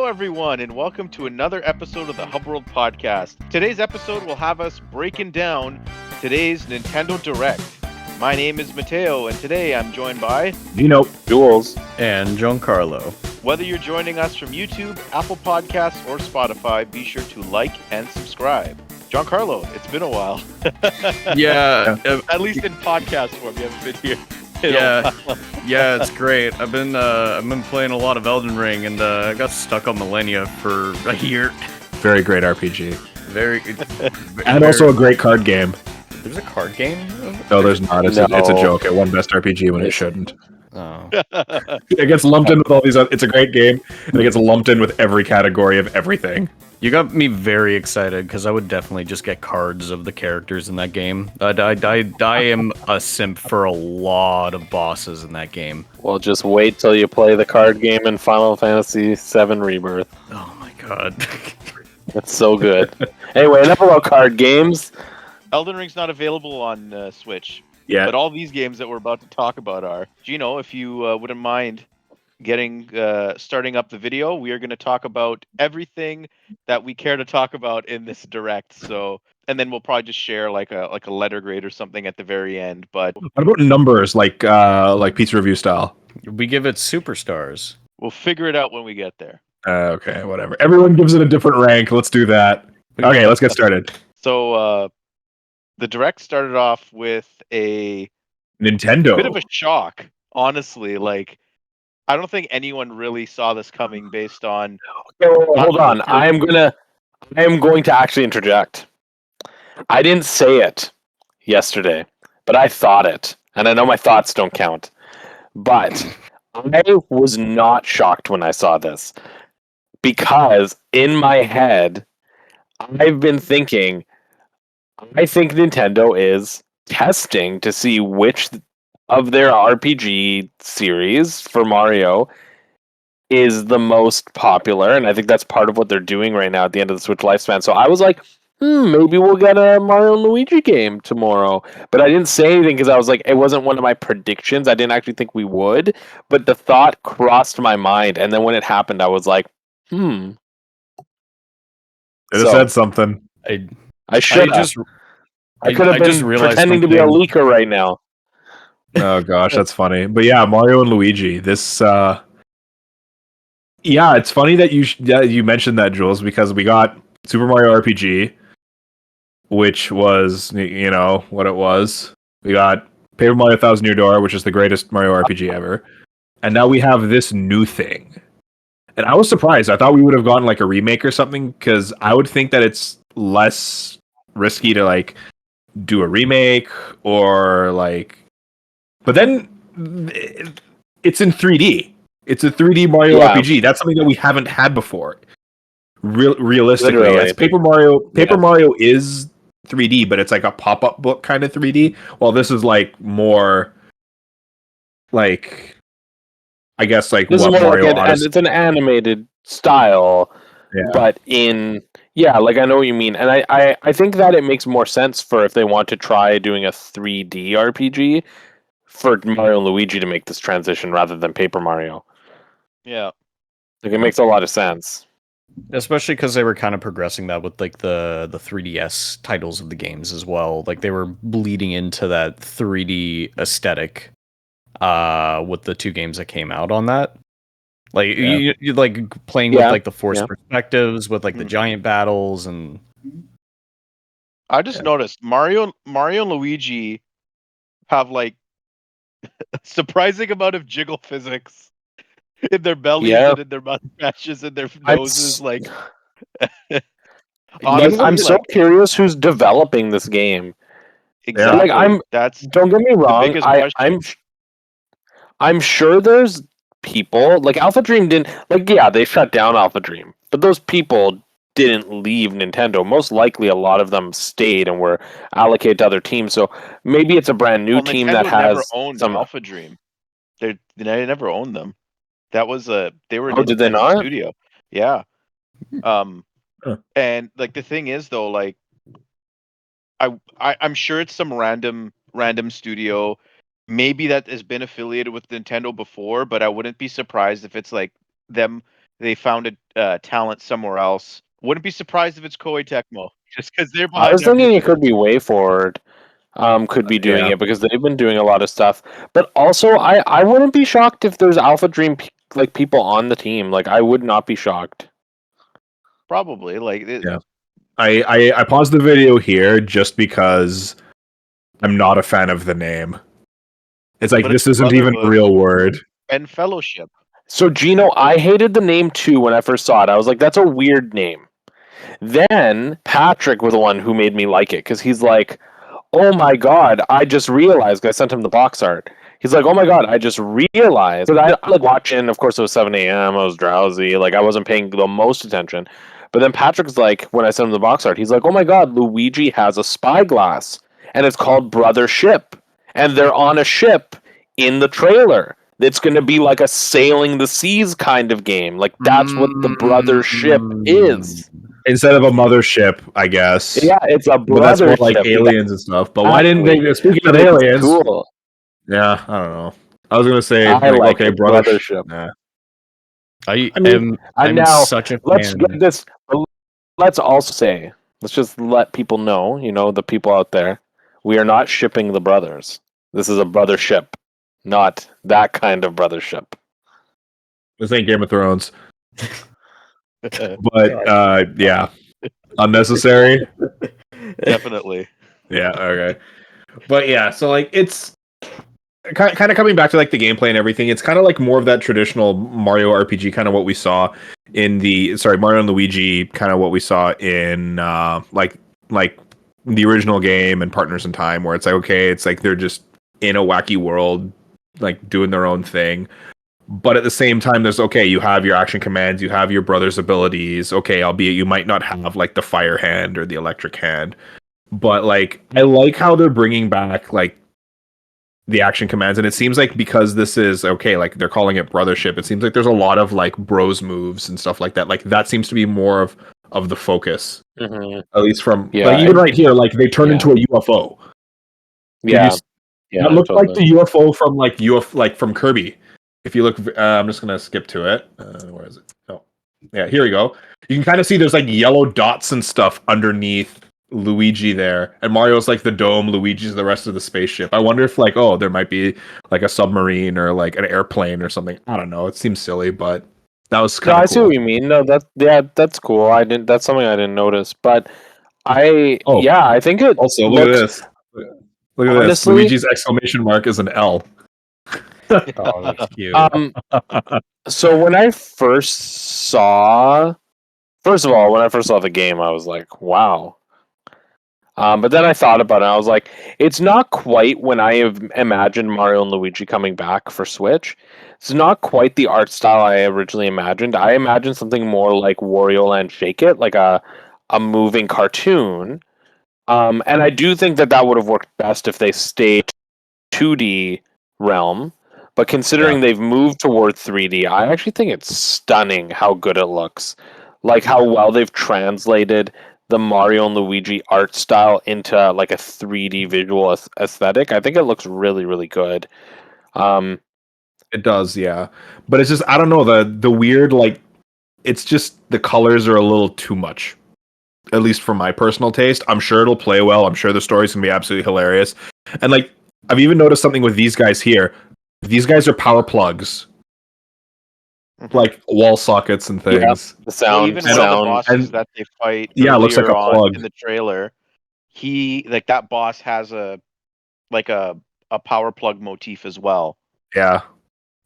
everyone, and welcome to another episode of the Hub World Podcast. Today's episode will have us breaking down today's Nintendo Direct. My name is Matteo, and today I'm joined by Gino, Gules and Giancarlo. Whether you're joining us from YouTube, Apple Podcasts, or Spotify, be sure to like and subscribe. Giancarlo, it's been a while. Yeah, At least in podcast form, you haven't been here. yeah, it's great. I've been playing a lot of Elden Ring, and I got stuck on Millennia for a year. very great RPG. Very, And also a great card game. There's a card game. No, there's not. It's a No. joke. It won Best RPG when it shouldn't. Oh. It gets lumped in with all these. It's a great game, and it gets lumped in with every category of everything. You got me very excited because I would definitely just get cards of the characters in that game. I am a simp for a lot of bosses in that game. Well, just wait till you play the card game in Final Fantasy VII Rebirth. Oh my god. It's so good. Anyway, enough about card games. Elden Ring's not available on Switch. Yeah. But all these games that we're about to talk about are. Gino, if you wouldn't mind starting up the video, we are going to talk about everything that we care to talk about in this direct. So, and then we'll probably just share like a letter grade or something at the very end. But What about numbers, like pizza review style? We give it superstars. we'll figure it out when we get there. Okay, whatever. Everyone gives it a different rank. Let's do that. Okay, let's get started. So, the direct started off with a Nintendo. bit of a shock, honestly. Like, I don't think anyone really saw this coming based on. Okay, hold on. I am going to actually interject. I didn't say it yesterday, but I thought it, and I know my thoughts don't count. But I was not shocked when I saw this because in my head, I've been thinking. I think Nintendo is testing to see which of their RPG series for Mario is the most popular, and I think that's part of what they're doing right now at the end of the Switch lifespan. So I was like, maybe we'll get a Mario and Luigi game tomorrow. But I didn't say anything because I was like, it wasn't one of my predictions. I didn't actually think we would, but the thought crossed my mind, and then when it happened, I was like, It said something. I should have. I could have just been realized pretending to be a something. leaker right now. Oh gosh, that's funny. But yeah, Mario and Luigi. This, yeah, it's funny that you mentioned that, Jules, because we got Super Mario RPG, which was what it was. We got Paper Mario Thousand Year Door, which is the greatest Mario RPG ever, and now we have this new thing. And I was surprised. I thought we would have gotten like a remake or something, because I would think that it's less risky to like do a remake or like. But then it's in 3D. It's a 3D Mario RPG. That's something that we haven't had before. Realistically, Literally. as Paper Mario is 3D, but it's like a pop-up book kind of 3D. While this is like more like, I guess like This what is more Mario like Odyssey. it's an animated style, but like I know what you mean, and I think that it makes more sense for if they want to try doing a 3D RPG for Mario and Luigi to make this transition rather than Paper Mario. Yeah. Like it makes a lot of sense. Especially because they were kind of progressing that with like the 3DS titles of the games as well. Like they were bleeding into that 3D aesthetic with the two games that came out on that. Like you like playing with like the forced perspectives with like the giant battles and. I just noticed Mario and Luigi have like a surprising amount of jiggle physics in their bellies and in their mustaches and their noses. Honestly, I'm so curious who's developing this game. Exactly. Like don't get me wrong. I'm sure there's people like Alpha Dream didn't they shut down Alpha Dream, but those people didn't leave Nintendo. Most likely, a lot of them stayed and were allocated to other teams. So maybe it's a brand new team Nintendo that has never owned Alpha Dream. They never owned them. That was they were. Did they not? Studio. Yeah. And like the thing is though, like I'm sure it's some random studio. Maybe that has been affiliated with Nintendo before, but I wouldn't be surprised if it's like them they found a talent somewhere else. Wouldn't be surprised if it's Koei Tecmo, just because they're I was behind thinking it everything. could be Way Forward. Could be doing Yeah. it because they've been doing a lot of stuff. But also, I wouldn't be shocked if there's Alpha Dream like people on the team. Like I would not be shocked. Probably Yeah. I paused the video here just because I'm not a fan of the name. It's like But this it's isn't even a Brotherhood real word. and Fellowship. So Gino, I hated the name too when I first saw it. I was like, that's a weird name. Then Patrick was the one who made me like it because he's like, oh my god, I just realized. I sent him the box art. He's like, oh my god, I just realized. Because I like watching. Of course, it was 7 a.m. I was drowsy. Like I wasn't paying the most attention. But then Patrick's like, when I sent him the box art, he's like, oh my god, Luigi has a spyglass, and it's called Brothership, and they're on a ship in the trailer. It's going to be like a sailing the seas kind of game. Like that's what the Brothership is. Instead of a mothership, I guess. Yeah, it's a But that's more like brothership. aliens and stuff. But why didn't Exactly. they? Speaking of But it's aliens, cool. yeah, I don't know. I was gonna say I like, like okay, it, brother. Brothership. Nah. I I mean, am And I'm now such a let's fan. get this. Let's also say, let's just let people know, the people out there, we are not shipping the brothers. This is a brothership, not that kind of brothership. this ain't Game of Thrones. But yeah, unnecessary. Definitely. Yeah, okay. But yeah, so like it's kind of coming back to like the gameplay and everything. It's kind of like more of that traditional Mario RPG, kind of what we saw in Mario and Luigi, kind of what we saw in like the original game and Partners in Time, where it's like, okay, it's like they're just in a wacky world, like doing their own thing. But at the same time, there's okay, you have your action commands, you have your brother's abilities. Okay, albeit you might not have like the fire hand or the electric hand, but like I like how they're bringing back like the action commands, and it seems like because this is okay, like they're calling it Brothership, it seems like there's a lot of like bros moves and stuff like that. Like that seems to be more of the focus, Mm-hmm. at least from Yeah, like even right here, like they turn yeah. into a UFO. Did Yeah, you? yeah, That looked like totally. the UFO from like like from Kirby. If you look, I'm just gonna skip to it. Where is it? Oh, yeah, here we go. You can kind of see there's like yellow dots and stuff underneath Luigi there, and Mario's like the dome. Luigi's the rest of the spaceship. I wonder if like, oh, there might be like a submarine or like an airplane or something. I don't know. It seems silly, but that was No, kind I of see what cool. you mean. No, that's cool. I didn't. That's something I didn't notice. But Oh, I think it also look at looks this. Look at this. honestly. Luigi's exclamation mark is an L. Oh, that's cute. So when I first of all, when I first saw the game, I was like, wow. But then I thought about it. I was like, it's not quite when I have imagined Mario and Luigi coming back for Switch. It's not quite the art style I originally imagined. I imagined something more like Wario Land Shake It, like a moving cartoon. And I do think that would have worked best if they stayed 2D realm. But considering they've moved toward 3D, I actually think it's stunning how good it looks. Like how well they've translated the Mario and Luigi art style into like a 3D visual aesthetic. I think it looks really, really good. It does, yeah. But it's just I don't know the weird like it's just the colors are a little too much. At least for my personal taste. I'm sure it'll play well. I'm sure the story's gonna be absolutely hilarious. And like I've even noticed something with these guys here. These guys are power plugs, like wall sockets and things. The sound, Well, even one of the bosses that they fight Yeah, it looks like earlier a on plug. in the trailer, he like that boss has a like a power plug motif as well. Yeah.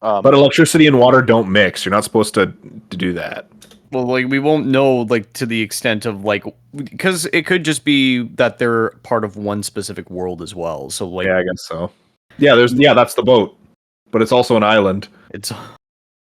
But electricity and water don't mix. You're not supposed to do that. Well, like we won't know like to the extent of like because it could just be that they're part of one specific world as well. So like Yeah, I guess so. Yeah, that's the boat, but it's also an island. it's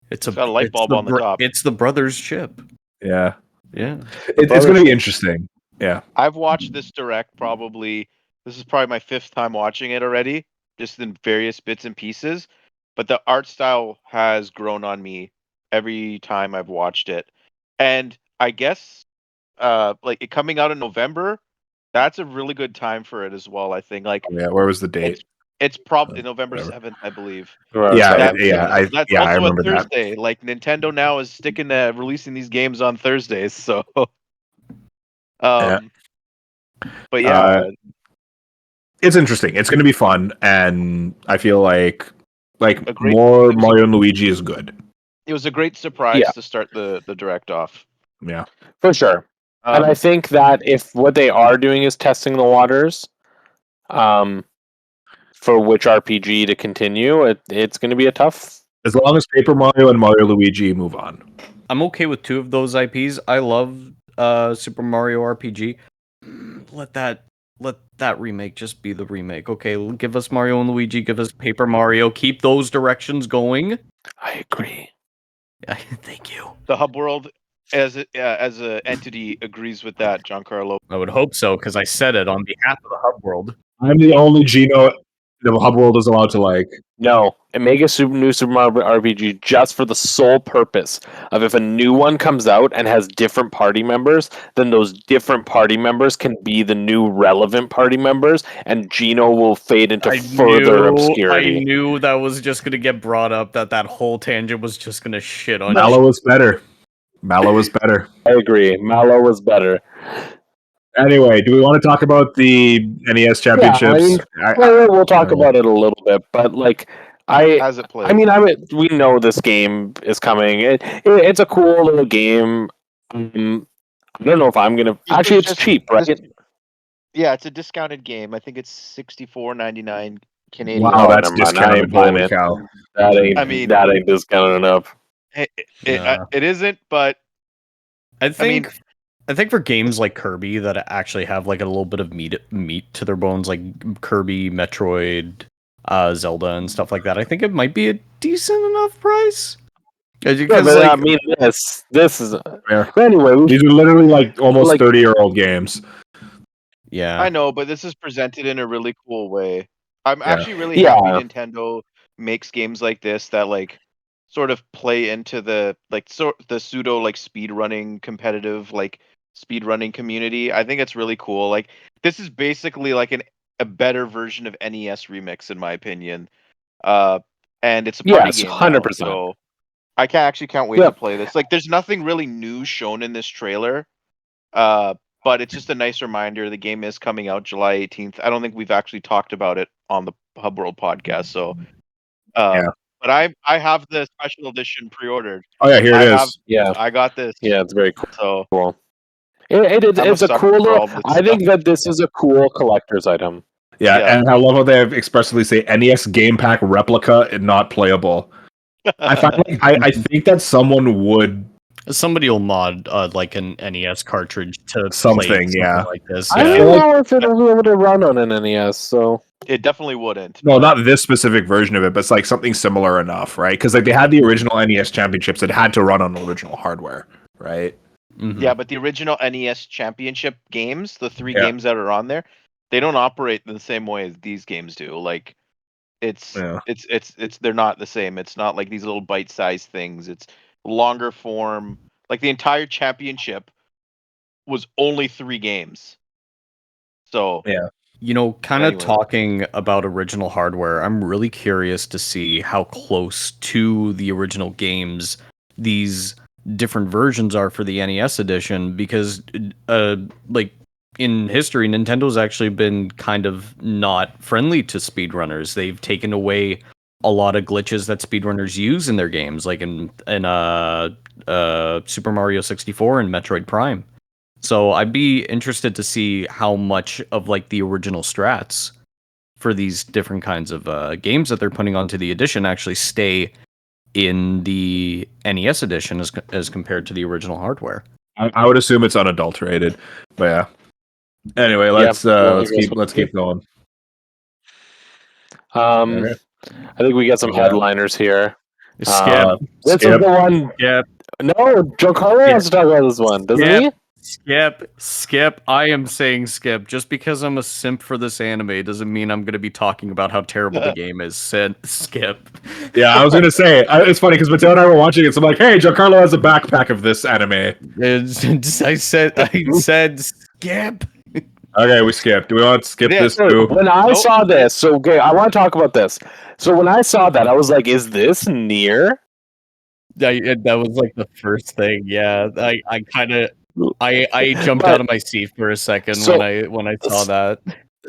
It's got a light bulb on the top. It's the brothers' ship. Yeah, Yeah. it's going to be interesting. Yeah, I've watched this direct this is probably my fifth time watching it already, just in various bits and pieces. But the art style has grown on me every time I've watched it. And I guess like it coming out in November, that's a really good time for it as well, I think. Like yeah. Where was the it's date? It's probably November whatever. 7th, I believe. Yeah, That, that's I also a remember that. Thursday. Like Nintendo now is sticking to releasing these games on Thursdays. So, Yeah. but yeah, It's interesting. It's going to be fun, and I feel like a great. more Mario and Luigi is good. It was a great surprise Yeah. to start the direct off. Yeah. For sure. And I think that if what they are doing is testing the waters, for which RPG to continue, it's going to be a tough. As long as Paper Mario and Mario Luigi move on. I'm okay with 2 of those IPs. I love Super Mario RPG. Let that remake just be the remake. Okay, give us Mario and Luigi, give us Paper Mario. Keep those directions going. I agree. Thank you. The hub world as a entity agrees with that, Giancarlo. I would hope so, because I said it on behalf of the hub world. I'm the only Gino the Hub World is allowed to like. No, and make a new Super Mario RPG just for the sole purpose of if a new one comes out and has different party members, then those different party members can be the new relevant party members, and Gino will fade into further obscurity. I knew that was just going to get brought up, that whole tangent was just going to shit on Mallow is better. Mallow is better. I agree. Mallow was better. Anyway, do we want to talk about the NES championships? Yeah, we'll talk about it a little bit, but like As it plays. I mean, we know this game is coming. It's a cool little game. I don't know if I'm gonna. Actually, it's cheap, right? Yeah, it's a discounted game. I think it's $64.99 Canadian. Wow, that's never mind. I ain't discounted. buying Holy it. cow. That ain't discounted enough. It isn't, but I think for games like Kirby that actually have like a little bit of meat to their bones, like Kirby, Metroid, Zelda, and stuff like that, I think it might be a decent enough price. Because I mean, this is anyway. These are literally like almost 30-year-old games. Yeah, I know, but this is presented in a really cool way. I'm actually really happy Nintendo makes games like this that like sort of play into the the pseudo like speedrunning competitive like speedrunning community. I think it's really cool. Like this is basically like a better version of NES Remix in my opinion. And it's a party game. 100%. So I can't wait to play this. Like there's nothing really new shown in this trailer. But it's just a nice reminder the game is coming out July 18th. I don't think we've actually talked about it on the Hub World podcast. So but I have the special edition pre-ordered. Oh yeah, here it is. I got this. Yeah, it's very cool. So cool. It's a cool. I think that this is a cool collector's item. Yeah, and I love how they have expressly say NES Game Pack replica and not playable. I think that somebody will mod like an NES cartridge to something like this. I don't know if it'll be able to run on an NES. So it definitely wouldn't. No, not this specific version of it, but it's like something similar enough, right? Because like they had the original NES championships that had to run on original hardware, right? Mm-hmm. Yeah, but the original NES championship games, the 3 games that are on there, they don't operate in the same way as these games do. Like it's they're not the same. It's not like these little bite-sized things. It's longer form. Like the entire championship was only 3 games. So kind of talking about original hardware, I'm really curious to see how close to the original games these different versions are for the NES edition, because like in history, Nintendo's actually been kind of not friendly to speedrunners. They've taken away a lot of glitches that speedrunners use in their games, like in Super Mario 64 and Metroid Prime. So I'd be interested to see how much of like the original strats for these different kinds of games that they're putting onto the edition actually stay in the NES edition as compared to the original hardware. I would assume it's unadulterated, but yeah. Anyway, let's keep going. I think we got some headliners here. Skip. This is the one. Skip. No, Giancarlo wants to talk about this one, doesn't he? Skip. I am saying skip. Just because I'm a simp for this anime doesn't mean I'm going to be talking about how terrible the game is. Said skip. Yeah, I was going to say, it's funny because Matteo and I were watching it, so I'm like, hey, Giancarlo has a backpack of this anime. I said skip. Okay, we skipped. Do we want to skip Yeah, this So too? when I Nope. saw this, so okay, I want to talk about this. So when I saw that, I was like, "Is this near?" That was like the first thing. Yeah, I kind of I jumped But out of my seat for a second so when I saw that.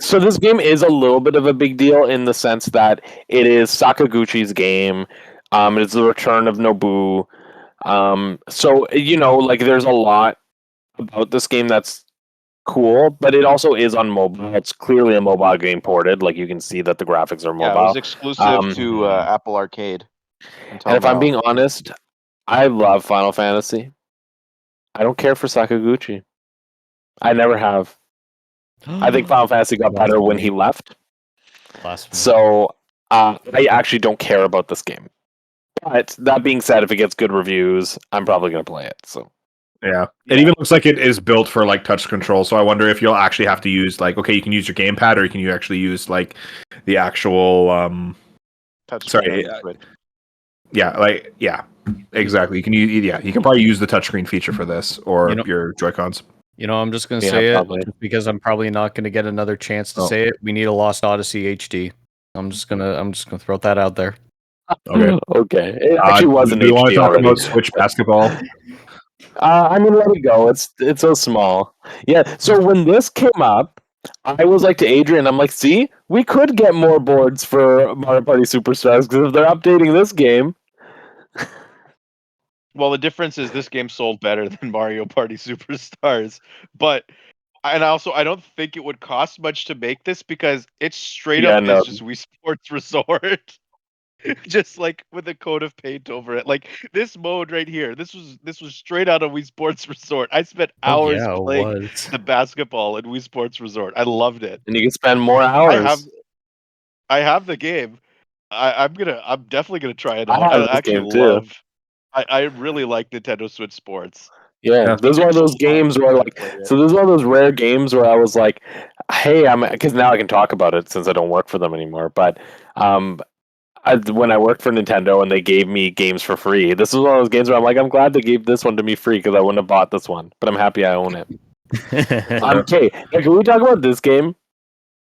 so this game is a little bit of a big deal in the sense that it is Sakaguchi's game. It's the return of Nobu. So like there's a lot about this game that's cool, but it also is on mobile. It's clearly a mobile game ported. Like you can see that the graphics are Yeah, it was mobile. exclusive Um, to Apple Arcade until and if I'm now. being honest, I love Final Fantasy. I don't care for Sakaguchi. I never have. I think Final Fantasy got better when he left. Blasphemy. So I actually don't care about this game. But that being said, if it gets good reviews, I'm probably going to play it. So Yeah. Yeah. It even looks like it is built for like touch control. So I wonder if you'll actually have to use like, okay, you can use your gamepad, or can you actually use like the actual Touchscreen sorry, on your Switch. yeah, exactly. You can use you can probably use the touchscreen feature for this, or You know- your Joy-Cons. I'm just gonna Yeah, say probably. it just because I'm probably not gonna get another chance to Oh. say it. We need a Lost Odyssey HD. I'm just gonna throw that out there. Okay. Okay. It actually wasn't do you want to HD talk already. about Switch basketball? I mean, let it go. It's so small. Yeah. So when this came up, I was like to Adrian, I'm like, see, we could get more boards for Mario Party Superstars because if they're updating this game, Well, the difference is this game sold better than Mario Party Superstars, but and also I don't think it would cost much to make this because it's straight Yeah, up no. is just Wii Sports Resort. Just like with a coat of paint over it. Like this mode right here. This was straight out of Wii Sports Resort. I spent hours Yeah, it playing was. the basketball in Wii Sports Resort. I loved it. and you can spend more I have hours. I have the game. I'm definitely gonna try it I out. have I this actually game too. love I really like Nintendo Switch Sports. Yeah, Yeah. this is one of those games where like, Play it. so this is one of those rare games where I was like, hey, because now I can talk about it since I don't work for them anymore. But when I worked for Nintendo and they gave me games for free, this is one of those games where I'm like, I'm glad they gave this one to me free because I wouldn't have bought this one, but I'm happy I own it. Okay, now can we talk about this game?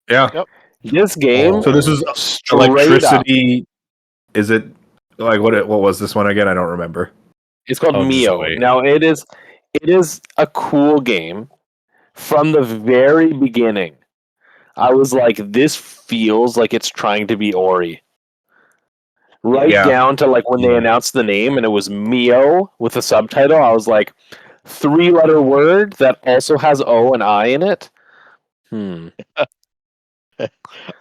Yeah. Yep. This game, So this is straight up, electricity. Is it like what was this one again? I don't remember. it's called Oh, just Mio. wait. Now it is a cool game from the very beginning. I was like, this feels like it's trying to be Ori. Right Yeah. down to like when they announced the name and it was Mio with a subtitle, I was like, 3-letter word that also has O and I in it.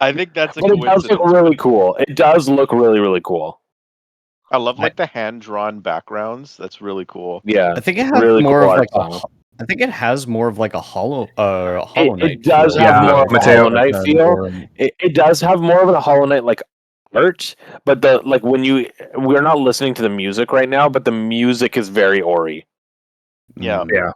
I think that's a But it does look coincidence. really cool. It does look really, really cool. I love like the hand drawn backgrounds. That's really cool. Yeah. I think it has Really more cool of art like style. I think it has more of like a Hollow Knight. It does feel. have Yeah, more of a Matteo- Hollow Knight feel. It does have more of a Hollow Knight like art, but the like when we're not listening to the music right now, but the music is very Ori. Yeah. Yeah.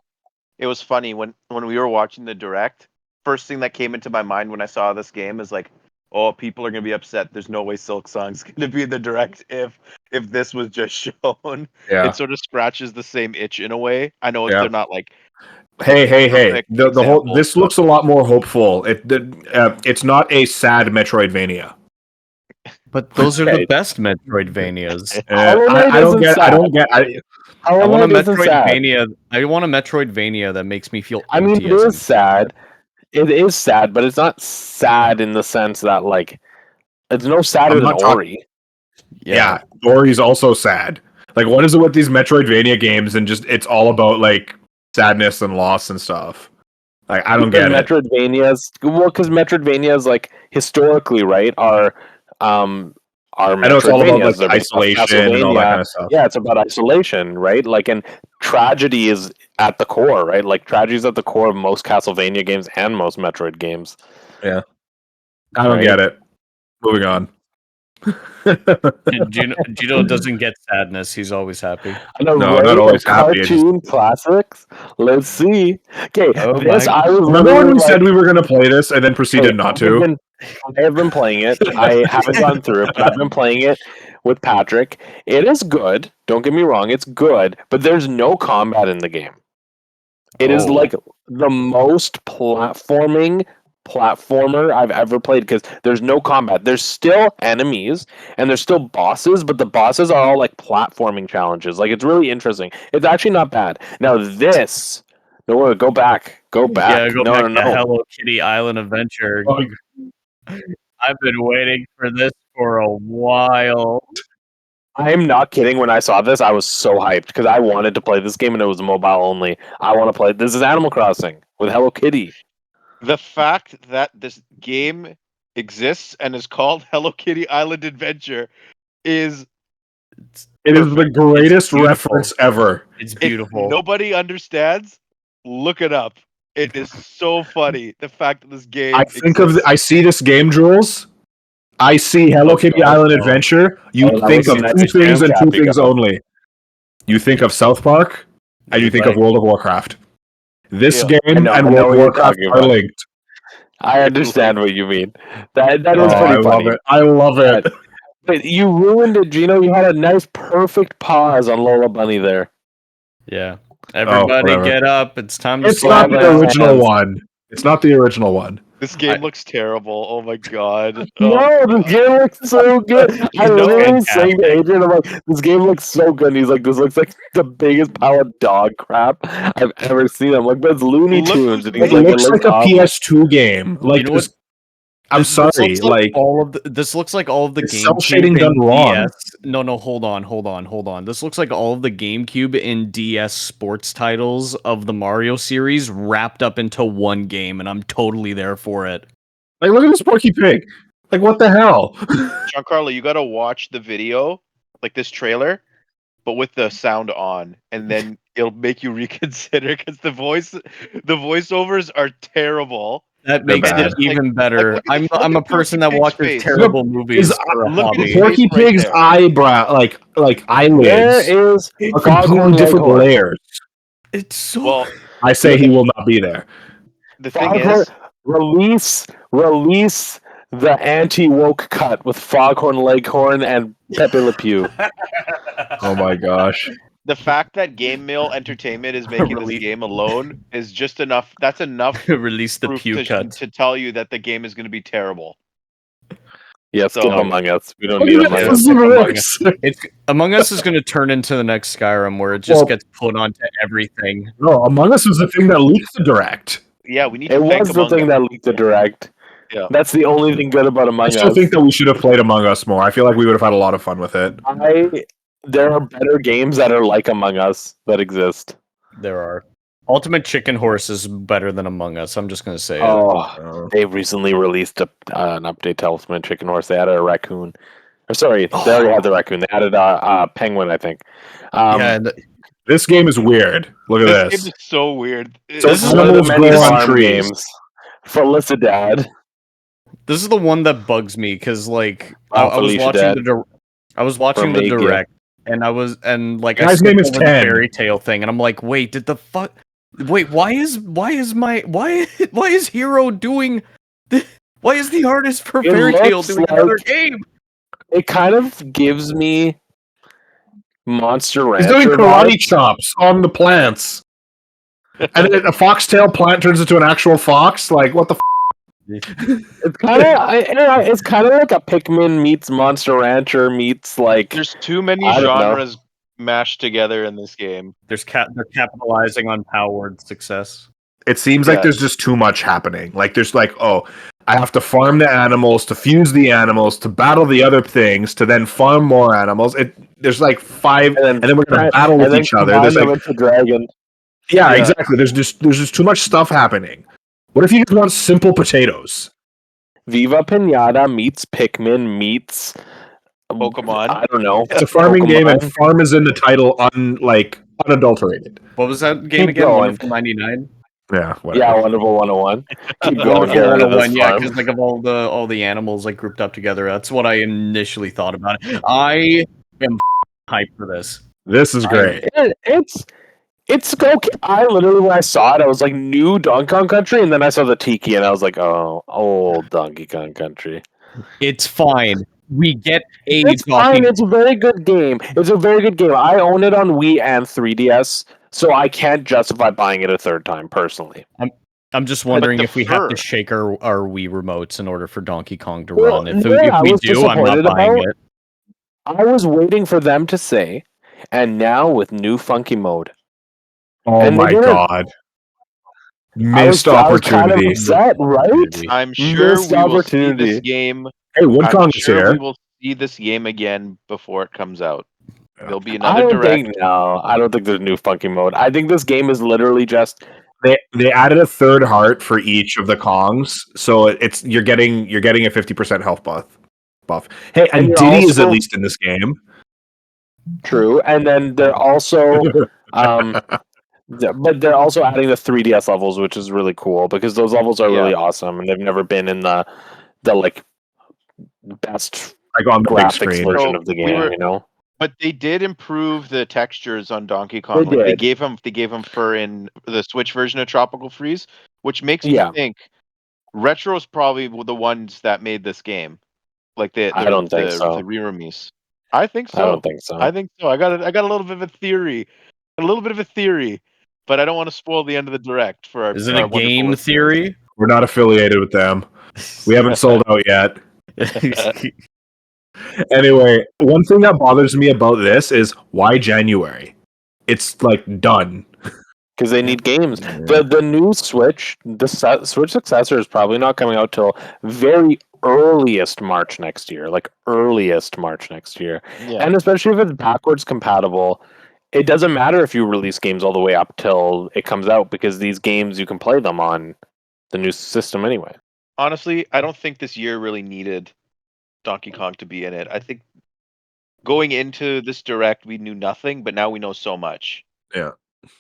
It was funny when we were watching the direct. First thing that came into my mind when I saw this game is like, oh, people are gonna be upset. There's no way Silk Song's gonna be in the direct if this was just shown. Yeah. It sort of scratches the same itch in a way. I know Yeah. they're not like Hey. perfect The whole examples, this but- looks a lot more hopeful. It's not a sad Metroidvania. But those are the Okay. best Metroidvanias. Hollow Knight I don't isn't get. sad. I don't get. Hollow I want a Knight isn't sad. Metroidvania. I want a Metroidvania that makes me feel. I mean, empty it as is sad. It is sad, but it's not sad in the sense that like it's no sadder I'm than not talk- Ori. Yeah, Ori's also sad. Like, what is it with these Metroidvania games and just it's all about like sadness and loss and stuff? Like, I don't get it. Metroidvanias, well, because Metroidvanias, like historically, right, are I know it's all about like Metroidvanias. They're based off isolation and all that Castlevania. kind of stuff. Yeah, it's about isolation, right? Like, and tragedy is at the core, right? Like, tragedy is at the core of most Castlevania games and most Metroid games. I don't Right. get it. Moving on. Gino doesn't get sadness. He's always happy. An array No, not of always happy, I cartoon classics. Let's see. Okay, Oh this my- I was Remember when literally we like, said we were going to play this and then proceeded hey, not to? I have been playing it. I haven't gone through it, but I've been playing it with Patrick. It is good. Don't get me wrong, it's good, but there's no combat in the game. It is Oh. like the most platformer I've ever played because there's no combat. There's still enemies and there's still bosses, but the bosses are all like platforming challenges. Like it's really interesting. It's actually not bad. Now this, no, go back, go back. Yeah, go no, back no, to no. Hello Kitty Island Adventure. Oh, I've been waiting for this for a while. I'm not kidding. When I saw this, I was so hyped because I wanted to play this game and it was mobile only. I want to play. This is Animal Crossing with Hello Kitty. The fact that this game exists and is called Hello Kitty Island Adventure is it is the perfect. greatest beautiful. reference ever. It's If beautiful. nobody understands, look it up. It is so funny. The fact that this game I see this game, Jules. I see Hello Oh, Kitty God, Island no. Adventure. You Oh, that think was of the two next things jam and two cap you things got. only. You think of South Park, and you think of Right. World of Warcraft. This Yeah, game I and know World of what you're Warcraft talking are about. linked. I understand what you mean. That Oh, is pretty I funny. love it. I love it. But you ruined it, Gino. You had a nice, perfect pause on Lola Bunny there. Yeah. Everybody whatever. get up. It's time to It's slap not it the out. original one. It's not the original one. This game I- looks terrible. Oh my god. No, this game looks so good. I You know- literally was saying to Fantastic. Adrian, I'm like, this game looks so good. And he's like, this looks like the biggest pile of dog crap I've ever seen. I'm like, but it's Looney Look Tunes. who's And he's It making like, looks it looks like a awful. PS2 game. Like You know what? I'm This sorry. looks Like all of this looks like all of the it's cell GameCube shading done and wrong. DS. No, hold on. This looks like all of the GameCube and DS sports titles of the Mario series wrapped up into one game, and I'm totally there for it. Like look at this Porky Pig. Like what the hell? Giancarlo, you gotta watch the video, like this trailer, but with the sound on, and then it'll make you reconsider because the voiceovers are terrible. That They're makes it bad. even better. look at I'm the a person Porky that Pig's watches face. terrible movies Is- for a look at his hobby. face. Porky right Pig's there. eyebrow, like eyelids, There is are Foghorn completely different Leghorn. layers. It's so Well, I say he will not be there. the thing Foghorn, is, release the anti-woke cut with Foghorn Leghorn and Pepe Le Pew. Oh my gosh. the fact that Game Mill Entertainment is making this Really? game alone is just enough. That's enough release the proof pew cut. to tell you that the game is going to be terrible. Yeah, skip So- Among Us. We don't Look need at Among that, Us. this is Among worse. It's Among Us is going to turn into the next Skyrim, where it just Well- gets put onto everything. No, Among Us was the thing that leaked the direct. Yeah, we need It to thank was the Among thing Us. that leaked the direct. Yeah. That's the only thing good about I Among still Us. think that we should have played Among Us more. I feel like we would have had a lot of fun with it. There are better games that are like Among Us that exist. There are. Ultimate Chicken Horse is better than Among Us. I'm just going to say it. Oh, they recently released an update to Ultimate Chicken Horse. They added a raccoon. Or sorry, they already had the raccoon. They added a penguin, I think. Yeah, and This game is weird. Look at This this. game is so weird. So this is animals one of the many grow on farm trees. games. Felicidad. this is the one that bugs me because, like, I was Felicia watching Dad. I was watching the Romania. direct, and I I Guy's skipped name is over Ken. the fairy tale thing, and I'm like, wait, why is Hero doing? Why is the artist for It Fairy Tale looks doing another like- game? It kind of gives me Monster He's Rancher doing karate vibes. chops on the plants. And then a foxtail plant turns into an actual fox? Like, what the It's kind of it's kind of like a Pikmin meets Monster Rancher meets like There's too many I don't know. genres mashed together in this game. They're capitalizing on Powered's success. It seems like Yeah. there's just too much happening. Like, there's like, oh, I have to farm the animals, to fuse the animals, to battle the other things, to then farm more animals. There's like five, and then we're going to battle with each other. There's like, a dragon. yeah, Yeah. exactly. There's just too much stuff happening. What if you just want simple potatoes? Viva Pinata meets Pikmin meets Pokemon. I don't know. It's a farming game, and Pokemon. farm is in the title, unadulterated. What was that game Keep again? going. Wonderful 99. Yeah, whatever. Yeah, Wonderful 101. Keep going. Wonderful Get rid of 101, this yeah, farm. because like of all the animals like grouped up together. That's what I initially thought about it. I am hyped for this. This is great. It's okay. I literally when I saw it, I was like, new Donkey Kong Country, and then I saw the Tiki, and I was like, oh, old Donkey Kong Country. It's fine. We get a It's fine. It's a very good game. It's a very good game. I own it on Wii and 3DS, So I can't justify buying it a third time personally. I'm just wondering the if we have to fur. shake our Wii remotes in order for Donkey Kong to Well, run. If I we was do, I'm not disappointed buying about. it. I was waiting for them to say, and now with new funky mode. Oh And they my didn't. god. Missed I was kind of opportunity. upset, right? I'm sure Missed we will see this opportunity. game. Hey, I'm Woodkong is sure we here. will see this game again before it comes out. There'll be I another don't direct. think I don't think there's new funky mode. I think this game is literally just They added a third heart for each of the Kongs, so it's you're getting a 50% health buff. Hey, And and you're Diddy is at also- least in this game. true. And then they're also but they're also adding the 3DS levels, which is really cool because those levels are really awesome and they've never been in the like best Like on the big graphics screen. version So of the we game, were- you know? But they did improve the textures on Donkey They Kong. Like they did. gave him fur in the Switch version of Tropical Freeze, which makes me Yeah. think Retro's probably the ones that made this game. Like I don't think so. the re-release. I think so. I don't think so. I think so. I got a little bit of a theory. But I don't want to spoil the end of the direct for our Is it our a wonderful game listeners. theory? We're not affiliated with them. We haven't sold out yet. Anyway, one thing that bothers me about this is why January? It's like done. Because they need games. The new Switch, Switch successor is probably not coming out till very earliest March next year. Like earliest March next year. Yeah. And especially if it's backwards compatible, it doesn't matter if you release games all the way up till it comes out because these games you can play them on the new system anyway. Honestly, I don't think this year really needed Donkey Kong to be in it. I think going into this direct we knew nothing, but now we know so much. Yeah.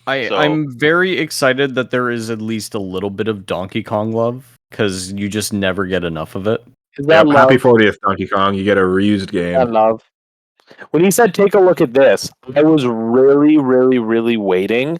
I'm very excited that there is at least a little bit of Donkey Kong love because you just never get enough of it. Is that Yep, love? happy 40th, Donkey Kong. You get a reused Is that game. love? When he said take a look at this, I was really, really, really waiting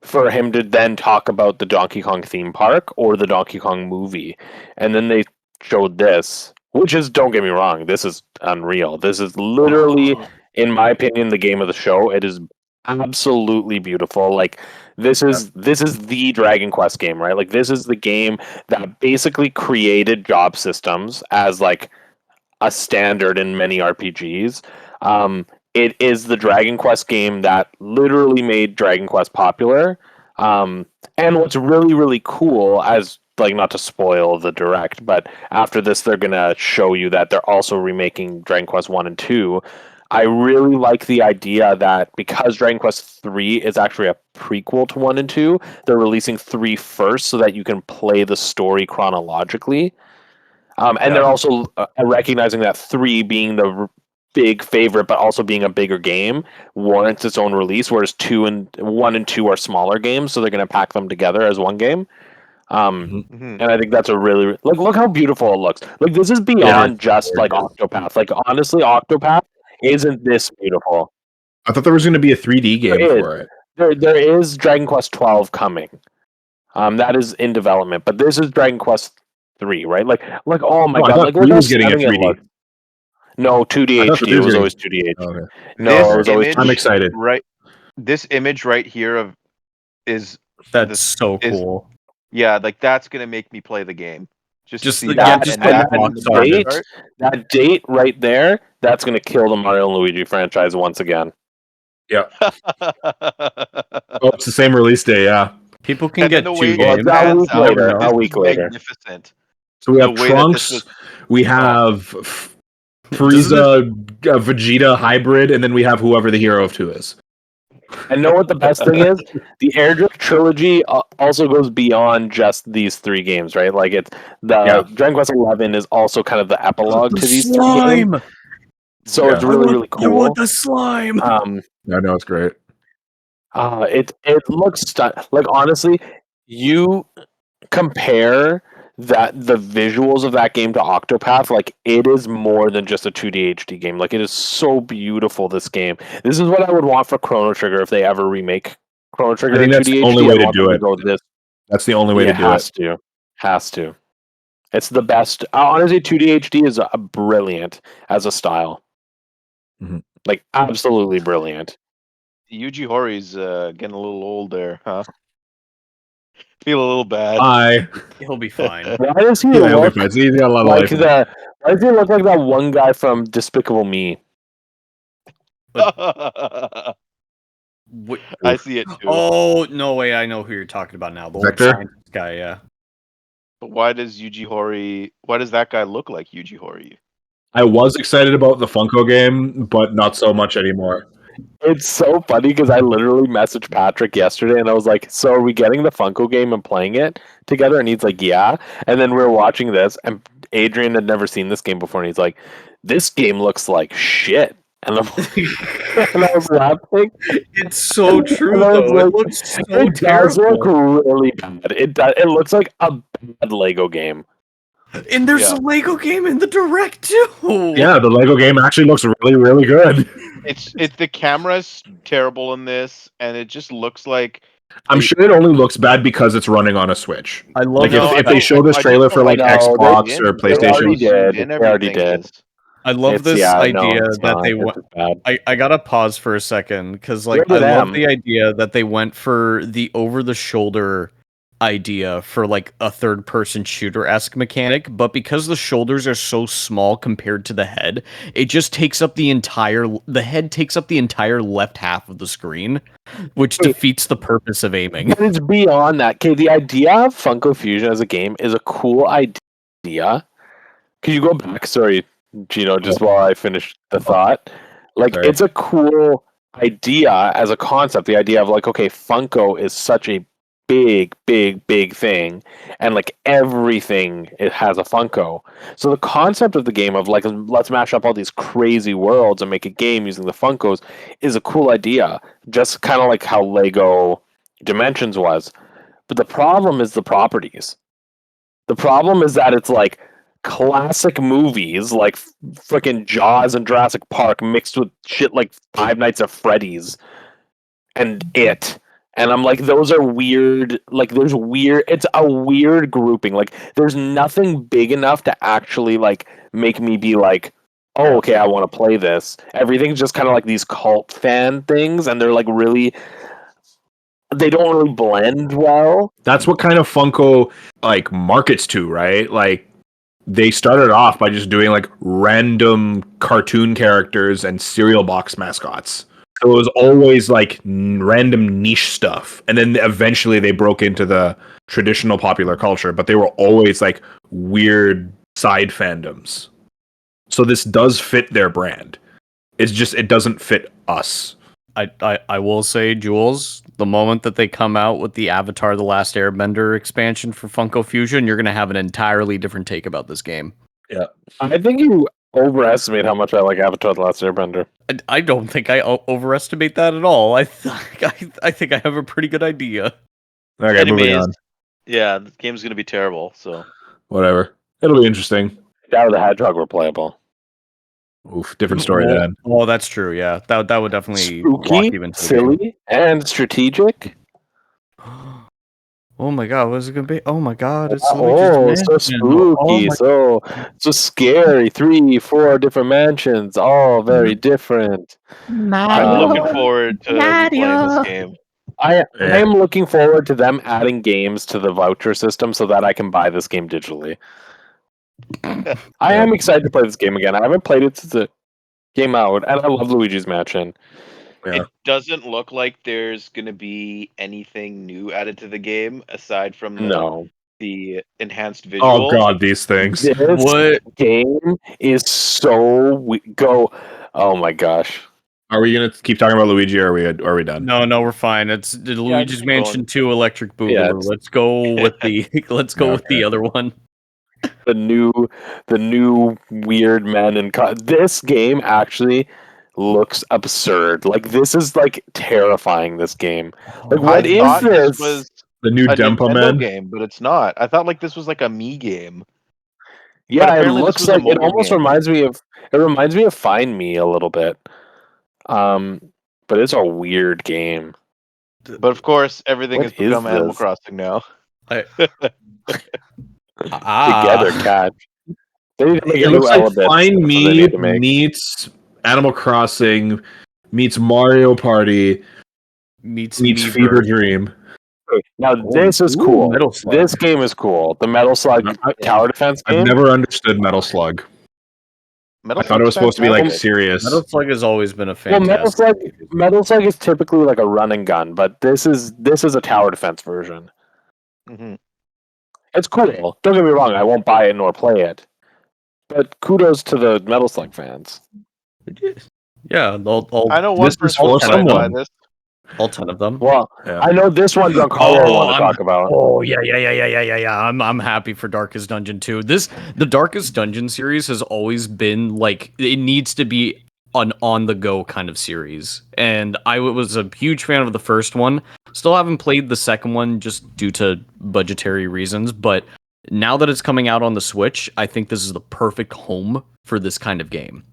for him to then talk about the Donkey Kong theme park or the Donkey Kong movie. And then they showed this, which is, don't get me wrong, this is unreal. This is literally, in my opinion, the game of the show. It is absolutely beautiful. Like this is the Dragon Quest game, right? Like this is the game that basically created job systems as like a standard in many RPGs. It is the Dragon Quest game that literally made Dragon Quest popular. And what's really, really cool, as like not to spoil the direct, but after this, they're gonna show you that they're also remaking Dragon Quest 1 and 2. I really like the idea that because Dragon Quest 3 is actually a prequel to 1 and 2, they're releasing 3 first so that you can play the story chronologically. And they're also recognizing that 3 being the big favorite, but also being a bigger game, warrants its own release. Whereas 1 and 2 are smaller games, so they're going to pack them together as one game. Mhm. And I think that's a really look how beautiful it looks. Like this is beyond just like Octopath. Like honestly, Octopath isn't this beautiful. I thought there was going to be a 3D game There is. for it. There is Dragon Quest 12 coming. That is in development, but this is Dragon Quest 3, right? Like oh my Oh, I god, thought like look 3 how was getting a stunning it 3D. looks. No, 2D I thought the HD. It was getting- always 2D HD. Oh, okay. No, it was always image, 2D. I'm excited. Right, this image right here of is That's so cool. yeah, like that's gonna make me play the game. Just to see that- that, just and put that that in the date. box art. That date right there, that's going to kill the Mario and Luigi franchise once again. Yeah. Oh, it's the same release day, yeah. People can And then get the 2 way Well, games. it's a pans week out, later. this A week is later. magnificent. So we have The way that this Trunks, was- we have Frieza, Vegeta hybrid, and then we have whoever the hero of 2 is. And know what the best thing is? The Airdrip trilogy also goes beyond just these 3 games, right? Like it's Dragon Quest 11 is also kind of the epilogue to these 3 games. So it's really, really cool. I want the slime. I know, it's great. It looks like honestly, you compare the visuals of that game to Octopath, like it is more than just a 2D HD game. Like it is so beautiful. This game. This is what I would want for Chrono Trigger if they ever remake Chrono Trigger. I think in that's 2D the only HD. way I to want do them it. go this. That's the only way to do it. Has to. It's the best. Honestly, 2D HD is brilliant as a style. Mhm. Like absolutely brilliant. Yuji Hoari's getting a little old there, huh? Feel a little bad. He'll be fine. Why does he Yeah, he'll be look fine. He's got a lot of like life in him. Why does he look like that one guy from Despicable Me? I see it too. Oh no way! I know who you're talking about now. The old Vector? scientist guy. Yeah. But why does Yuji Horii? Why does that guy look like Yuji Horii? I was excited about the Funko game, but not so much anymore. It's so funny because I literally messaged Patrick yesterday and I was like, "So are we getting the Funko game and playing it together?" And he's like, "Yeah." And then we were watching this, and Adrian had never seen this game before, and he's like, "This game looks like shit." And, and I was laughing. It's so true And I was though. like, It looks so it does look terrible. really bad. It looks like a bad Lego game. And there's Yeah. a Lego game in the direct too. Yeah, the Lego game actually looks really, really good. It's the camera's terrible in this, and it just looks like I'm sure it only looks bad because it's running on a Switch. I love Like No, I if they don't- show this I just trailer don't for like like No, Xbox or they already PlayStation, did. And They already everything did. is. I love this No, idea it's that not. they It's went. just bad. I gotta pause for a second because like Good I for love them. the idea that they went for the over the shoulder idea for like a third person shooter-esque mechanic, but because the shoulders are so small compared to the head, it just takes up the head takes up the entire left half of the screen, which Wait. defeats the purpose of aiming. But it's beyond that. Okay, the idea of Funko Fusion as a game is a cool idea. Can you go back? Sorry, Gino, just while I finish the thought. Like, Sorry. it's a cool idea as a concept. The idea of, like, okay, Funko is such a big, big, big thing, and, like, everything it has a Funko. So the concept of the game of, like, let's mash up all these crazy worlds and make a game using the Funkos is a cool idea. Just kind of like how Lego Dimensions was. But the problem is the properties. The problem is that it's like classic movies like freaking Jaws and Jurassic Park mixed with shit like Five Nights at Freddy's and It. And I'm like, those are weird. Like, it's a weird grouping. Like, there's nothing big enough to actually, like, make me be like, oh, okay, I want to play this. Everything's just kind of like these cult fan things, and they're, like, really. They don't really blend well. that's what kind of Funko like markets to, right? Like they started off by just doing like random cartoon characters and cereal box mascots. So it was always like random niche stuff, and then eventually they broke into the traditional popular culture, but they were always like weird side fandoms. So this does fit their brand. It's just it doesn't fit us. I will say, Jules, the moment that they come out with the Avatar: The Last Airbender expansion for Funko Fusion, you're gonna have an entirely different take about this game. I think you overestimate how much I like Avatar: The Last Airbender. I don't think I overestimate that at all. I think I have a pretty good idea. Okay, moving Anyways, on. yeah, the game's gonna be terrible. So Whatever. It'll be interesting. Shadow the Hedgehog were playable. Oof, different story then. Oh, that's true. Yeah, that would definitely lock Spooky, you into the game. silly, and strategic. Oh my god, what is it gonna be? Oh my god, it's Oh, Luigi's so Mansion. spooky, Oh so scary. 3, 4 different mansions, all very different. I'm looking forward to be playing this game. I Yeah. am looking forward to them adding games to the voucher system so that I can buy this game digitally. I am excited to play this game again. I haven't played it since it came out, and I love Luigi's Mansion. Yeah. It doesn't look like there's gonna be anything new added to the game aside from the enhanced visuals. Oh god, these things. This What? game is so oh my gosh. Are we gonna keep talking about Luigi, or are we done? No, we're fine. It's the Luigi's keep Mansion going. 2 Electric Boogaloo. Yeah, it's- Let's go with the with the other one. The new weird men and this game actually looks absurd. Like, this is like terrifying, this game. Like, what is thought this? was The new a Dempa Nintendo Man. game, but it's not. I thought like this was like a Me game. Yeah, it apparently this looks was a like it mobile almost game. reminds me of Find Me a little bit. But it's a weird game. But of course, everything What has become is Animal this? Crossing now. Together catch. They need to make It a looks new like element. Find That's what they Me need to make. meets Animal Crossing meets Mario Party Meets meets Miiverse. Fever Dream. Now this is Ooh, cool. Metal Slug. This game is cool. The Metal Slug tower defense I've game. never understood Metal Slug. Metal I thought it was Slug's supposed to be like fantastic. serious. Metal Slug has always been a Well, fantastic. Metal Slug is typically like a run and gun, but this is a tower defense version. Mhm. It's cool. Don't get me wrong. I won't buy it nor play it, but kudos to the Metal Slug fans. Yeah, I know one This is person for who's gonna buy someone. this. all 10 of them. Well, Yeah. I know this one Giancarlo I want to talk about. Oh yeah. I'm happy for Darkest Dungeon 2. The Darkest Dungeon series has always been like it needs to be an on the go kind of series. And I was a huge fan of the first one. Still haven't played the second one just due to budgetary reasons, but now that it's coming out on the Switch, I think this is the perfect home for this kind of game.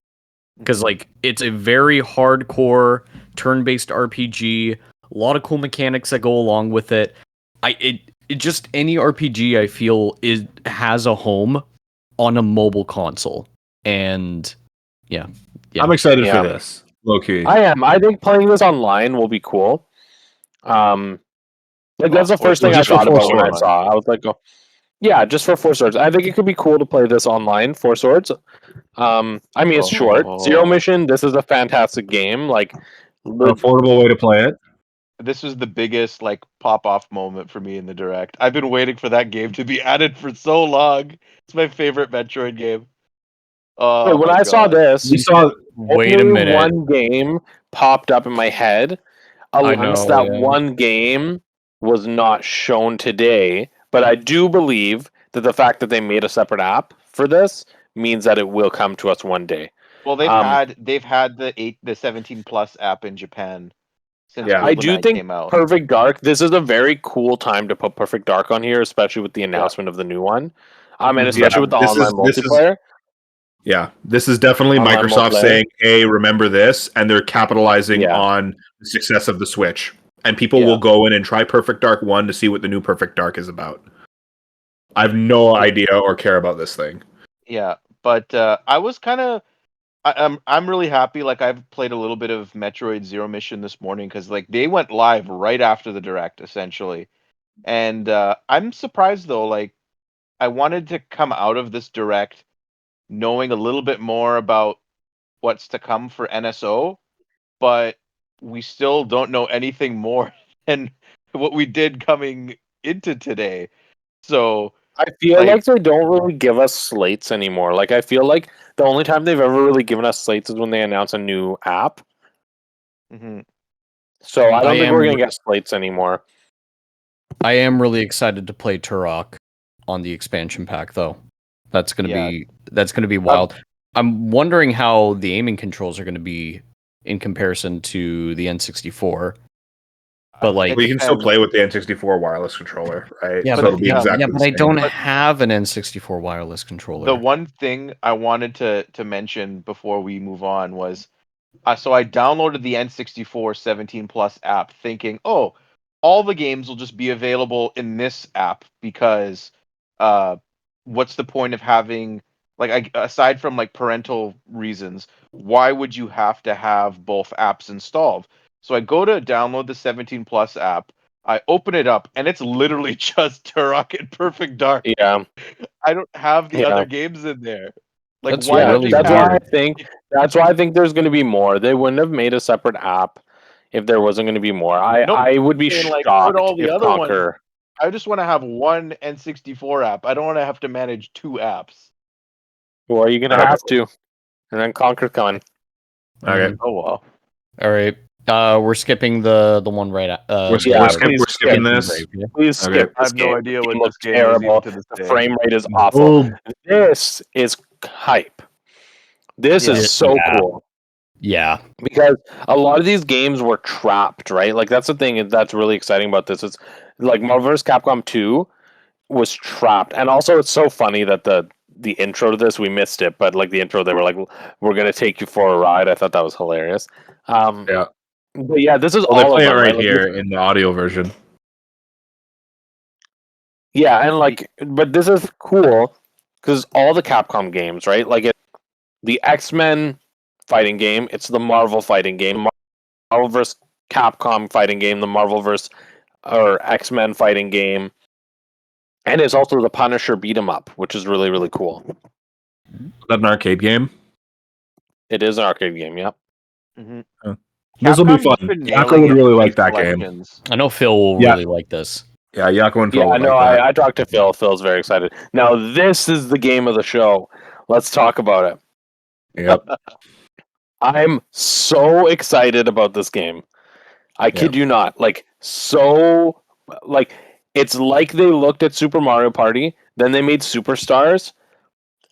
Because like it's a very hardcore turn-based RPG, a lot of cool mechanics that go along with it. It just any RPG I feel has a home on a mobile console, and yeah. I'm excited Yeah. for this. Low key. I am. I think playing this online will be cool. Like that's the first thing I just for thought Four about when I Swords. saw. I was like, oh, yeah, just for Four Swords. I think it could be cool to play this online. Four Swords. I mean, it's short. Zero Mission. This is a fantastic game. Like, An affordable way to play it. This was the biggest like pop off moment for me in the direct. I've been waiting for that game to be added for so long. It's my favorite Metroid game. Oh, when my I saw God. this, We saw Wait a only minute. one game popped up in my head. I Unless know, that yeah. one game was not shown today, but I do believe that the fact that they made a separate app for this means that it will come to us one day. Well, they've had the 17 plus app in Japan since Yeah. I do GoldenEye think came out. Perfect Dark. This is a very cool time to put Perfect Dark on here, especially with the announcement of the new one, and especially with the online multiplayer. This is definitely Online Microsoft multiplayer. saying, "Hey, remember this," and they're capitalizing Yeah. on the success of the Switch. And people Yeah. will go in and try Perfect Dark 1 to see what the new Perfect Dark is about. I have no idea or care about this thing. Yeah, but I was kind of I'm really happy. Like I've played a little bit of Metroid Zero Mission this morning because like they went live right after the direct essentially, and I'm surprised though. Like I wanted to come out of this direct knowing a little bit more about what's to come for NSO, but we still don't know anything more than what we did coming into today. So I feel like like they don't really give us slates anymore. Like I feel like the only time they've ever really given us slates is when they announce a new app. mhm. So I I don't think am we're gonna get slates anymore. I am really excited to play Turok on the expansion pack, though. That's gonna Yeah. be wild. I'm wondering how the aiming controls are gonna be in comparison to the N64. But like, It We can still depends. play with the N64 wireless controller, right? yeah, So but it'll be yeah, exactly yeah, the but I same. don't But have an N64 wireless controller. the one thing I wanted to mention before we move on was so I downloaded the N64 17 Plus app thinking, oh, all the games will just be available in this app because uh, what's the point of having aside from like parental reasons, why would you have to have both apps installed? So I go to download the 17 Plus app. I open it up and it's literally just Turok and Perfect Dark. Yeah, I don't have the yeah, other games in there. Like, That's why yeah. don't really they That's have? why I weird. think there's gonna be more. They wouldn't have made a separate app if there wasn't gonna be more. No, I would be saying like put shocked all the if other ones. Conquer. I just want to have one N64 app. I don't want to have to manage two apps. Well, you're gonna have to, and then Conquer's coming. Okay. Oh well. All right. We're skipping the one right. We're Yeah, we're please skipping skip. this. Please Okay. skip I this have no game. idea The what game this looks game is even terrible. to this The day. frame rate is awful. This is hype. This Yeah. is so cool Yeah. because a lot of these games were trapped, right? Like that's the thing that's really exciting about this. It's like Marvel vs. Capcom 2 was trapped, and also it's so funny that the intro to this we missed it, but like the intro they were like, "We're gonna take you for a ride." I thought that was hilarious. Yeah. But yeah, this is Well, they all of play it them, right right? Like, here in the audio version. yeah, and like, but this is cool because all the Capcom games, right? Like the X-Men fighting game, it's the Marvel fighting game. Marvel vs. Capcom fighting game, the Marvel vs. or X-Men fighting game, and it's also the Punisher beat 'em up, which is really, really cool. Is that an arcade game? It is an arcade game, yep. This will be Capcom's just fun. been Yako nailing would it really with like these that game. collections. I know Phil will Yeah. really like this. Yeah, Yako and Phil Yeah, would no, like that. I talked to Phil. Phil's very excited. Now, this is the game of the show. Let's talk about it. Yep. I'm so excited about this game. I kid you not. Like, it's like they looked at Super Mario Party, then they made Superstars,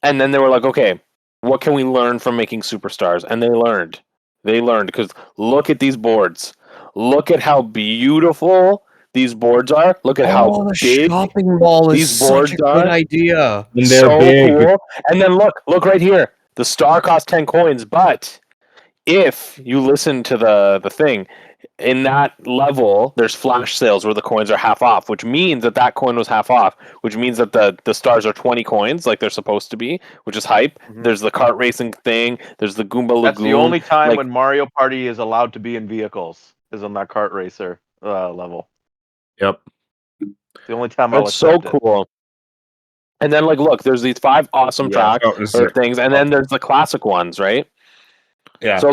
and then they were like, okay, what can we learn from making Superstars? And they learned. They learned because look at these boards. Look at how beautiful these boards are. Look at how the big shopping mall these is such a boards good are. idea. And they're So big. cool. And then look right here. The star costs 10 coins, but if you listen to the thing, in that level, there's flash sales where the coins are half off, which means that coin was half off, which means that the stars are 20 coins like they're supposed to be, which is hype. Mhm. There's the kart racing thing. There's the Goomba Lagoon. That's the only time like- when Mario Party is allowed to be in vehicles, is on that kart racer level. Yep. The only time I'll It's so accept it. cool. And then look, there's these 5 awesome Yeah. tracks Oh, this is or sick. things, and then there's the classic ones, right? Yeah. So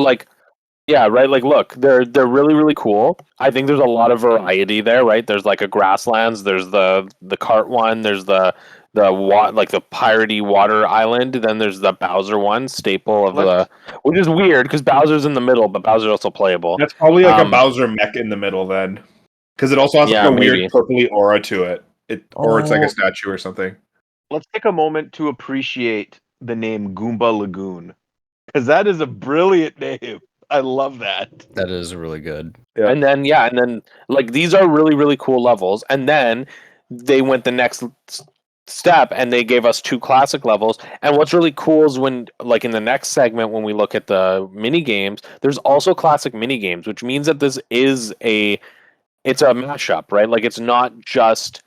yeah, right. Like, look, they're really, really cool. I think there's a lot of variety there, right? There's like a grasslands. There's the cart one. There's the piratey water island. Then there's the Bowser one, staple of which is weird because Bowser's in the middle, but Bowser's also playable. That's probably like a Bowser mech in the middle then. Because it also has like a weird purpley aura to it. Or it's like a statue or something. Let's take a moment to appreciate the name Goomba Lagoon. Because that is a brilliant name. I love that. That is really good. Yeah. And then like these are really, really cool levels. And then they went the next step and they gave us 2 classic levels. And what's really cool is when, like, in the next segment, when we look at the mini games, there's also classic mini games, which means that this is it's a mashup, right? Like, it's not just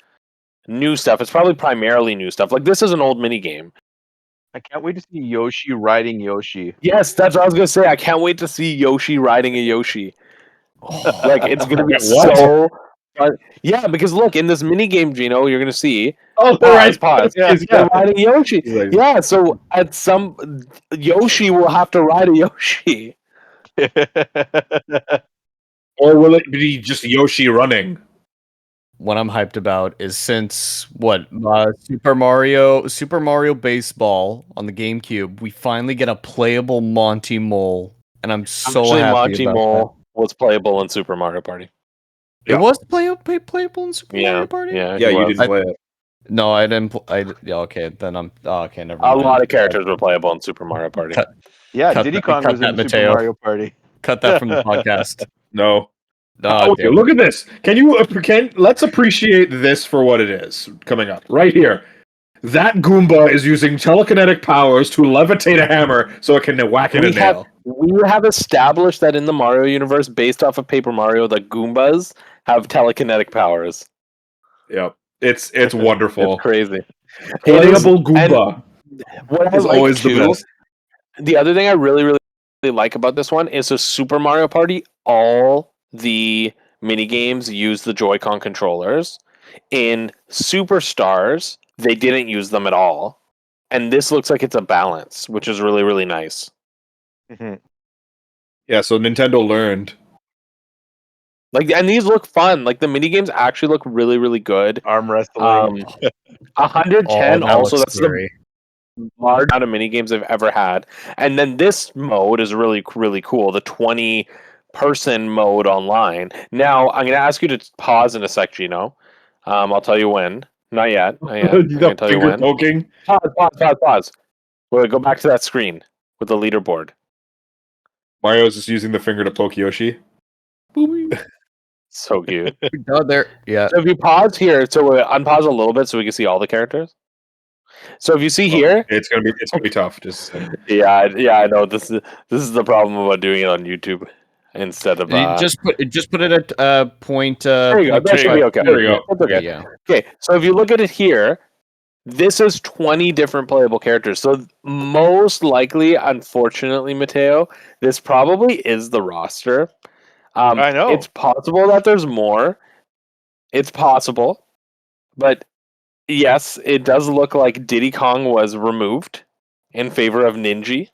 new stuff. It's probably primarily new stuff. Like, this is an old mini game. I can't wait to see Yoshi riding Yoshi. Yes, that's what I was gonna say. I can't wait to see Yoshi riding a Yoshi. Like, it's gonna be so fun. Yeah, because look, in this mini game, Gino, you're gonna see. Oh, Pause. Yeah. They're riding Yoshi. Like, Yeah, so at some Yoshi will have to ride a Yoshi. Or will it be just Yoshi running? What I'm hyped about is since Super Mario Baseball on the GameCube, we finally get a playable Monty Mole, and I'm so Actually, happy Monty about Mole was playable in Super Mario Party. that. It was playable in Super Mario Party. Yeah, Yeah, it you was. didn't play it. No, I didn't. Yeah, okay, then I'm. Oh, okay, never A mind. lot of characters were playable in Super Mario Party. Yeah, Cut Diddy that- Kong cut was that, in Super Matteo. Mario Party. Cut that from the podcast. No. Oh, Okay, look at this. Let's appreciate this for what it is coming up right here. That Goomba is using telekinetic powers to levitate a hammer so it can whack in a nail. We have established that in the Mario universe, based off of Paper Mario, the Goombas have telekinetic powers. Yep, it's wonderful. It's crazy. Playable Goomba What I is like always too, the best. the other thing I really, really like about this one is, so Super Mario Party, all the mini games use the Joy-Con controllers. In Superstars, they didn't use them at all, and this looks like it's a balance, which is really, really nice. Yeah, so Nintendo learned. Like, and these look fun. Like, the mini games actually look really, really good. Arm wrestling. 110 also. That's scary. the large amount of mini games I've ever had. And then this mode is really, really cool. The 20-person mode online. Now, I'm going to ask you to pause in a sec, Gino. I'll tell you when. Not yet. Not yet. I'm The going to tell you finger when. poking. Pause. Wait, go back to that screen with the leaderboard. Mario's just using the finger to poke Yoshi. So cute. Oh, there. Yeah. So if you pause here, so unpause a little bit so we can see all the characters. So if you see here, It's gonna be tough. Just yeah, I know this is the problem about doing it on YouTube instead of Just put it at point. there you go. That should be okay. There we go. That's okay. Yeah. Okay, so if you look at it here, this is 20 different playable characters. So most likely, unfortunately, Matteo, this probably is the roster. I know. It's possible that there's more. It's possible, but yes, it does look like Diddy Kong was removed in favor of Ninja.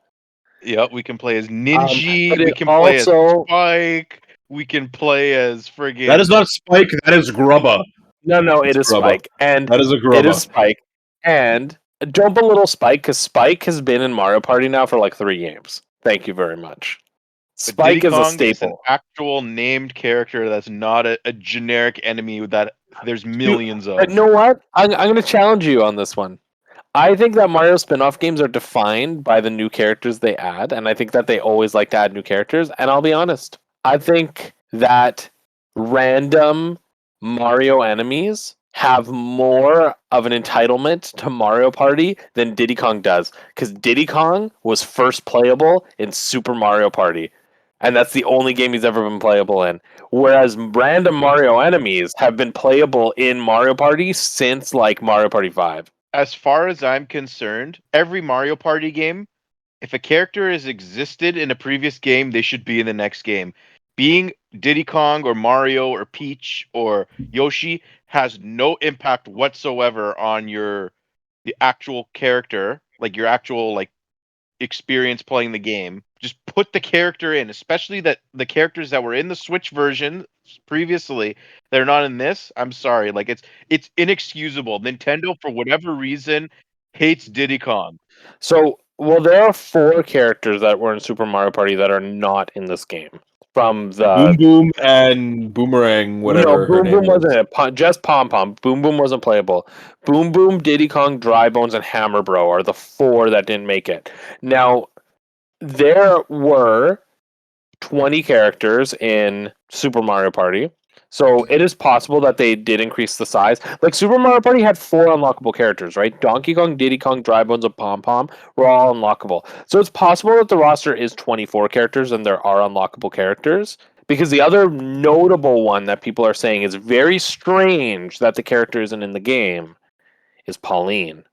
Yep, we can play as Ninja. But We it can play as also Spike. We can play as friggin'. That is not Spike. That is Grubba. no, it It's is Grubba. Spike, and That is a it is Grubba. Spike, and don't belittle Spike because Spike has been in Mario Party now for like 3 games. Thank you very much. But Diddy Spike is a Kong is an staple. actual named character that's not a generic enemy that there's millions of. But you know what? I'm going to challenge you on this one. I think that Mario spin-off games are defined by the new characters they add, and I think that they always like to add new characters. And I'll be honest, I think that random Mario enemies have more of an entitlement to Mario Party than Diddy Kong does, because Diddy Kong was first playable in Super Mario Party, and that's the only game he's ever been playable in. Whereas random Mario enemies have been playable in Mario Party since like Mario Party 5. As far as I'm concerned, every Mario Party game, if a character has existed in a previous game, they should be in the next game. Being Diddy Kong or Mario or Peach or Yoshi has no impact whatsoever on the actual character, like your actual like experience playing the game. Just put the character in, especially that the characters that were in the Switch version previously, they're not in this. I'm sorry, like it's inexcusable. Nintendo, for whatever reason, hates Diddy Kong. So, well, there are 4 characters that were in Super Mario Party that are not in this game. From Boom the Boom and Boomerang, no, whatever her Boom name Boom wasn't is. it. Just Pom Pom. Boom Boom wasn't playable. Boom Boom, Diddy Kong, Dry Bones, and Hammer Bro are the 4 that didn't make it. Now, there were 20 characters in Super Mario Party. So it is possible that they did increase the size. Like Super Mario Party had 4 unlockable characters, right? Donkey Kong, Diddy Kong, Dry Bones, and Pom Pom were all unlockable. So it's possible that the roster is 24 characters and there are unlockable characters. Because the other notable one that people are saying is very strange that the character isn't in the game is Pauline.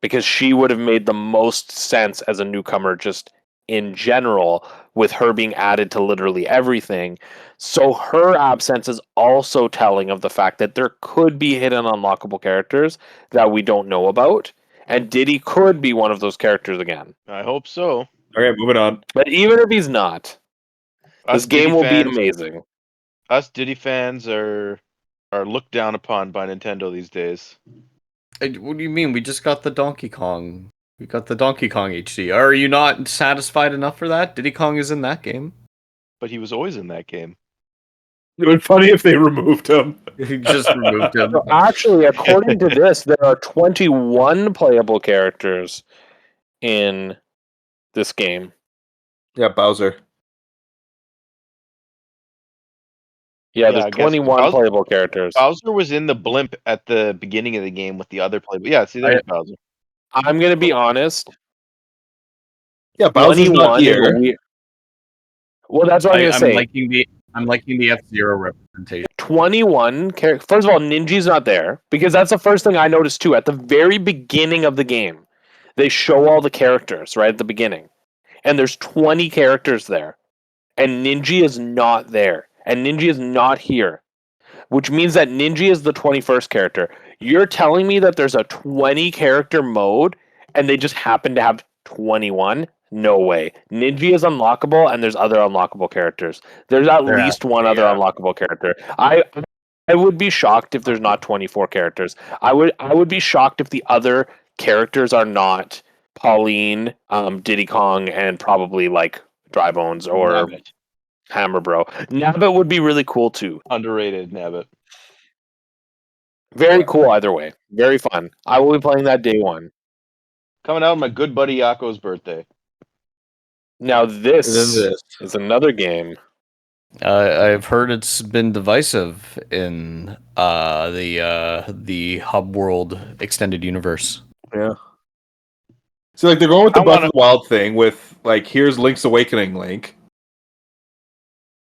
Because she would have made the most sense as a newcomer just in general, with her being added to literally everything. So her absence is also telling of the fact that there could be hidden unlockable characters that we don't know about, and Diddy could be one of those characters again. I hope so. Okay, moving on. But even if he's not, Us this game Diddy will be fans, amazing. us Diddy fans are looked down upon by Nintendo these days. What do you mean? We just got the Donkey Kong. We got the Donkey Kong HD. Are you not satisfied enough for that? Diddy Kong is in that game. But he was always in that game. It would be funny if they removed him. He just removed him. So actually, according to this, there are 21 playable characters in this game. Yeah, Bowser. Yeah, Yeah, there's I guess 21 playable characters. Bowser was in the blimp at the beginning of the game with the other playable. Yeah, see, there's Bowser. I'm gonna be honest. Yeah, Bowser's not 21 is here. weird. Well, that's what I'm gonna say. I'm liking the F-Zero representation. 21 characters. First of all, Ninja's not there because that's the first thing I noticed too. At the very beginning of the game, they show all the characters right at the beginning, and there's 20 characters there, and Ninja is not there, and Ninja is not here, which means that Ninja is the 21st character. You're telling me that there's a 20 character mode, and they just happen to have 21? No way. Ninja is unlockable, and there's other unlockable characters. There's at There least one be, other yeah. unlockable character. I would be shocked if there's not 24 characters. I would be shocked if the other characters are not Pauline, Diddy Kong, and probably like Dry Bones or Nabbit. Hammer Bro. Nabbit would be really cool too. Underrated Nabbit. Very cool either way. Very fun. I will be playing that day one. Coming out on my good buddy Yako's birthday. Now this Then this. is another game. I've heard it's been divisive in the Hub World extended universe. Yeah. So like they're going with the I Breath wanna- of the Wild thing with like here's Link's Awakening Link.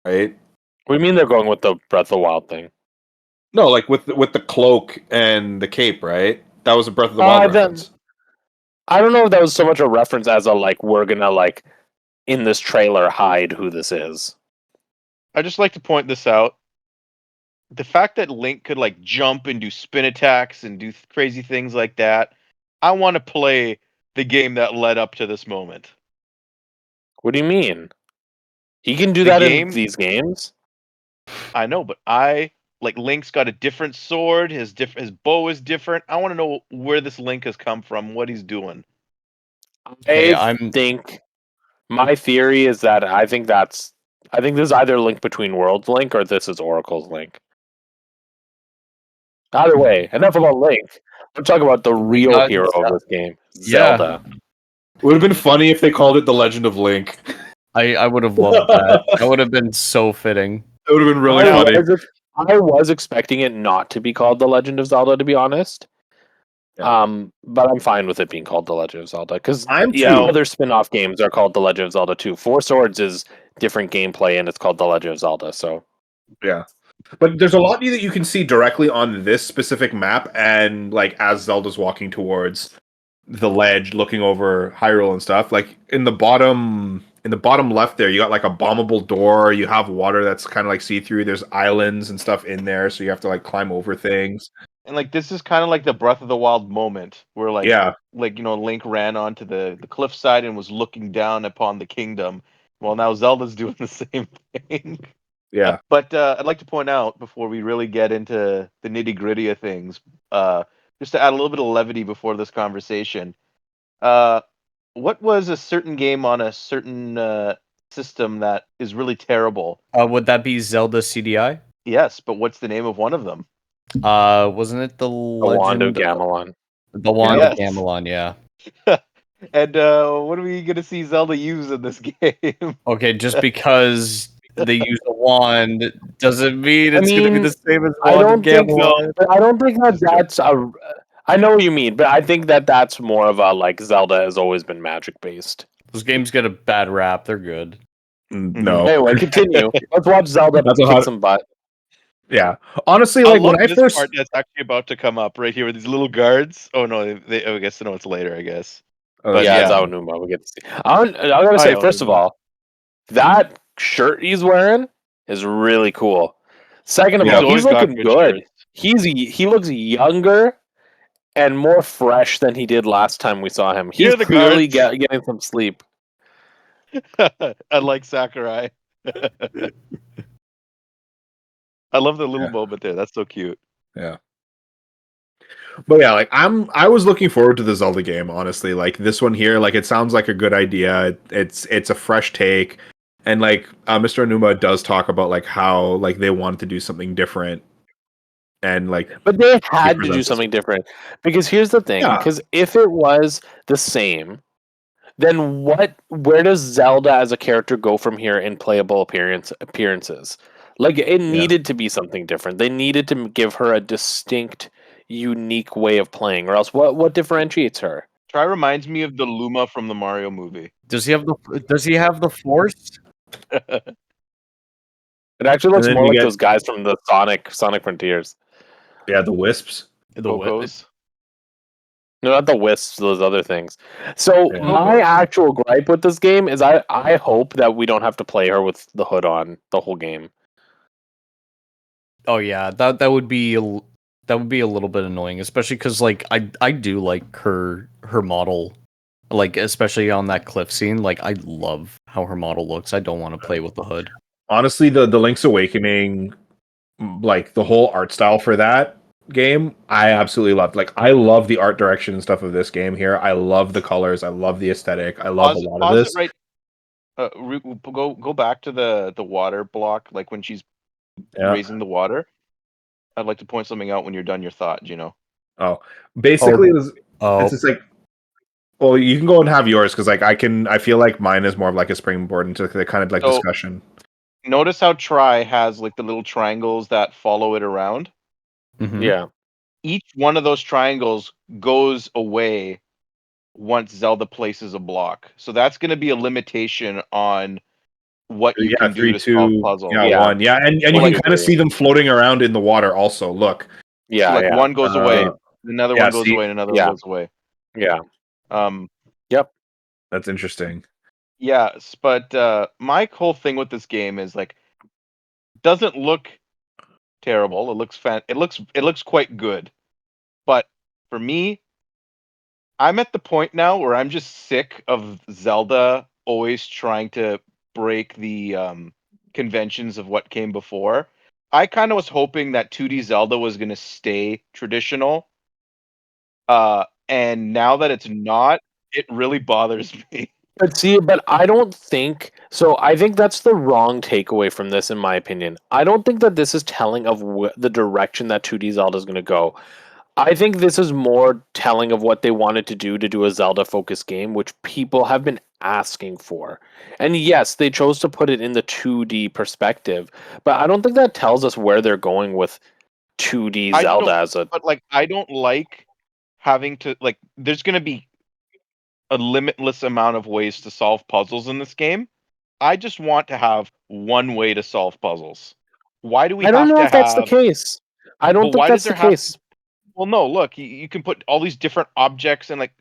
Right? What do you mean they're going with the Breath of the Wild thing? No, like with the cloak and the cape, right? That was a Breath of the Wild reference. I don't know if that was so much a reference as a like we're gonna like in this trailer hide who this is. I just like to point this out. The fact that Link could like jump and do spin attacks and do crazy things like that. I want to play the game that led up to this moment. What do you mean? He can do The that in game, these games? I know, but I like Link's got a different sword. His bow is different. I want to know where this Link has come from, what he's doing. Okay, I think my theory is that I think this is either Link Between Worlds Link or this is Oracle's Link. Either way, enough about Link. I'm talking about the real got hero of this game, Yeah. Zelda. It would have been funny if they called it The Legend of Link. I would have loved that. That would have been so fitting. It would have been really I funny. I was expecting it not to be called The Legend of Zelda, to be honest. Yeah. But I'm fine with it being called The Legend of Zelda because I'm two too. other spin-off games are called The Legend of Zelda 2. Four Swords is different gameplay and it's called The Legend of Zelda. So Yeah. But there's a lot that you can see directly on this specific map, and like as Zelda's walking towards the ledge, looking over Hyrule and stuff. Like in the bottom left there, you got like a bombable door. You have water that's kind of like see through. There's islands and stuff in there, so you have to like climb over things. And like this is kind of like the Breath of the Wild moment where Yeah, Link ran onto the cliffside and was looking down upon the kingdom. Well, now Zelda's doing the same thing. yeah. But I'd like to point out before we really get into the nitty gritty of things, just to add a little bit of levity before this conversation. Uh, what was a certain game on a certain system that is really terrible? Would that be Zelda CDI? Yes, but what's the name of one of them? Wasn't it the the Wand of Legend? Gamelon. The Wand Yes. of Gamelon, yeah. And what are we gonna see Zelda use in this game? Okay, just because they use a wand doesn't mean I it's gonna be mean, the same as I Wand of don't think Gamelon. I don't think that's a. I know what you mean, but I think that's more of a like Zelda has always been magic based. Those games get a bad rap. They're good. No. Anyway, continue. Let's watch Zelda That's a kick hot- some butt. Yeah. Honestly, I like love when I this first part that's actually about to come up right here with these little guards. Oh no, I guess no, it's later. I guess. But Yeah, yeah. it's Aonuma. We get to see. I gotta say, first of Aonuma. all, that shirt he's wearing is really cool. Second of Yeah. all, He's he's always got looking good good. shirts. He looks younger and more fresh than he did last time we saw him. He's Here are the clearly guards. getting some sleep. I like Sakurai. I love the little Yeah. moment there. That's so cute. Yeah. But yeah, like I was looking forward to the Zelda game, honestly. Like this one here, like it sounds like a good idea. It's a fresh take. And like Mr. Onuma does talk about like how like they wanted to do something different, and like But they he had to do presents this. something different. Because here's the thing, Yeah. because if it was the same, then where does Zelda as a character go from here in playable appearances? Like it needed to be something different. They needed to give her a distinct, unique way of playing, or else what differentiates her? Try reminds me of the Luma from the Mario movie. Does he have the Force? It actually And looks then more you like get those guys from the Sonic Frontiers. the wisps. The what? Cocos. No, not the Wisps, those other things. So Yeah. my actual gripe with this game is I hope that we don't have to play her with the hood on the whole game. Oh yeah, that would be that would be a little bit annoying, especially because like I do like her model, like especially on that cliff scene. Like I love how her model looks. I don't want to play with the hood. Honestly, the Link's Awakening, like the whole art style for that game, I absolutely loved. Like I love the art direction and stuff of this game here. I love the colors. I love the aesthetic. I love a lot of Pause this. it right. Go back to the water block, like when she's Yeah. raising the water. I'd like to point something out when you're done your thought, Gino. Oh, basically, Oh, it's just like, well, you can go and have yours because like I feel like mine is more of like a springboard into the kind of like So- discussion. Notice how Tri has like the little triangles that follow it around. mhm. Yeah. Each one of those triangles goes away once Zelda places a block. So that's going to be a limitation on what you can do 3, to solve 2, puzzles. Yeah. 1. Yeah, and you Totally can kind of agree. see them floating around in the water. Also, look. Yeah, So like yeah. one goes away, another yeah, one goes see? away, and another Yeah. one goes away. Yeah. That's interesting. Yes, but my whole thing with this game is like doesn't look terrible. It looks quite good. But for me, I'm at the point now where I'm just sick of Zelda always trying to break the conventions of what came before. I kind of was hoping that 2D Zelda was going to stay traditional. And now that it's not, it really bothers me. But see, but I don't think so. I think that's the wrong takeaway from this, in my opinion. I don't think that this is telling of the direction that 2D Zelda is going to go. I think this is more telling of what they wanted to do a Zelda focused game, which people have been asking for. And yes, they chose to put it in the 2D perspective, but I don't think that tells us where they're going with 2D I Zelda don't, as a. but like, I don't like having to, like, there's going to be a limitless amount of ways to solve puzzles in this game. I just want to have one way to solve puzzles. Why do we I don't have know to if that's the have, case. I but don't think why does that's there the have to, case. well, no, look, you can put all these different objects and like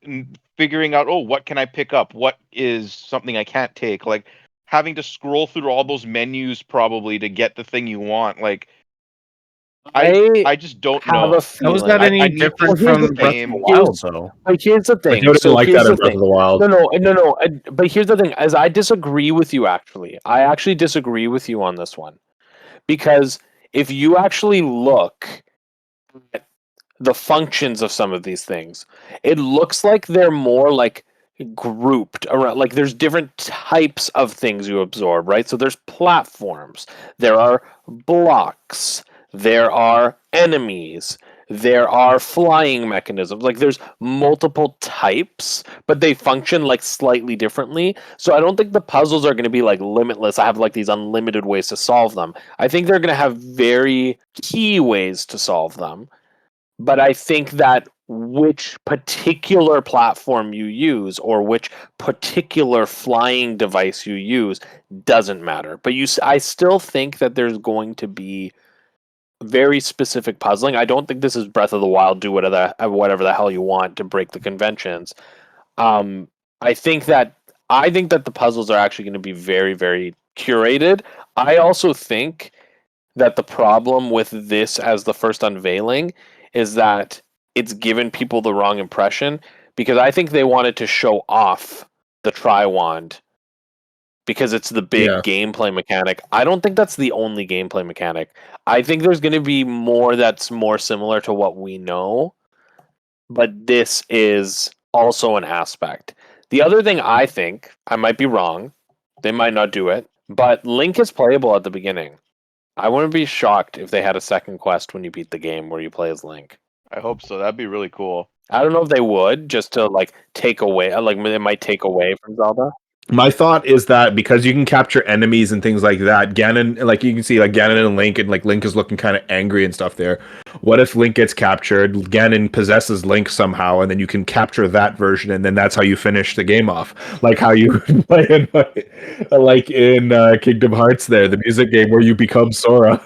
figuring out, oh, what can I pick up? What is something I can't take? Like having to scroll through all those menus probably to get the thing you want. Like I I just don't have a know. How is that feeling. any I need this Well, different here's the from thing. Breath of the game. Wild, though? But here's the thing. Mateo didn't So like here's that in the Breath of thing. the Wild. No. But here's the thing. As I disagree with you, actually, I actually disagree with you on this one because if you actually look at the functions of some of these things, it looks like they're more like grouped around. Like there's different types of things you absorb, right? So there's platforms, there are blocks, there are enemies, there are flying mechanisms. Like there's multiple types, but they function like slightly differently. So I don't think the puzzles are going to be like limitless. I have like these unlimited ways to solve them. I think they're going to have very key ways to solve them, but I think that which particular platform you use or which particular flying device you use doesn't matter. But I still think that there's going to be very specific puzzling. I don't think this is Breath of the Wild. Do whatever the hell you want to break the conventions. Um, I think that I think that the puzzles are actually going to be very, very curated. I also think that the problem with this as the first unveiling is that it's given people the wrong impression because I think they wanted to show off the Triwand because it's the Yeah. big gameplay mechanic. I don't think that's the only gameplay mechanic. I think there's going to be more that's more similar to what we know, but this is also an aspect. The other thing I think, I might be wrong, they might not do it, but Link is playable at the beginning. I wouldn't be shocked if they had a second quest when you beat the game where you play as Link. I hope so. That'd be really cool. I don't know if they would just to like take away, like it might take away from Zelda. My thought is that because you can capture enemies and things like that, Ganon, like you can see, like Ganon and Link, and like Link is looking kind of angry and stuff there. What if Link gets captured? Ganon possesses Link somehow, and then you can capture that version, and then that's how you finish the game off, like how you play in, like in Kingdom Hearts, there, the music game where you become Sora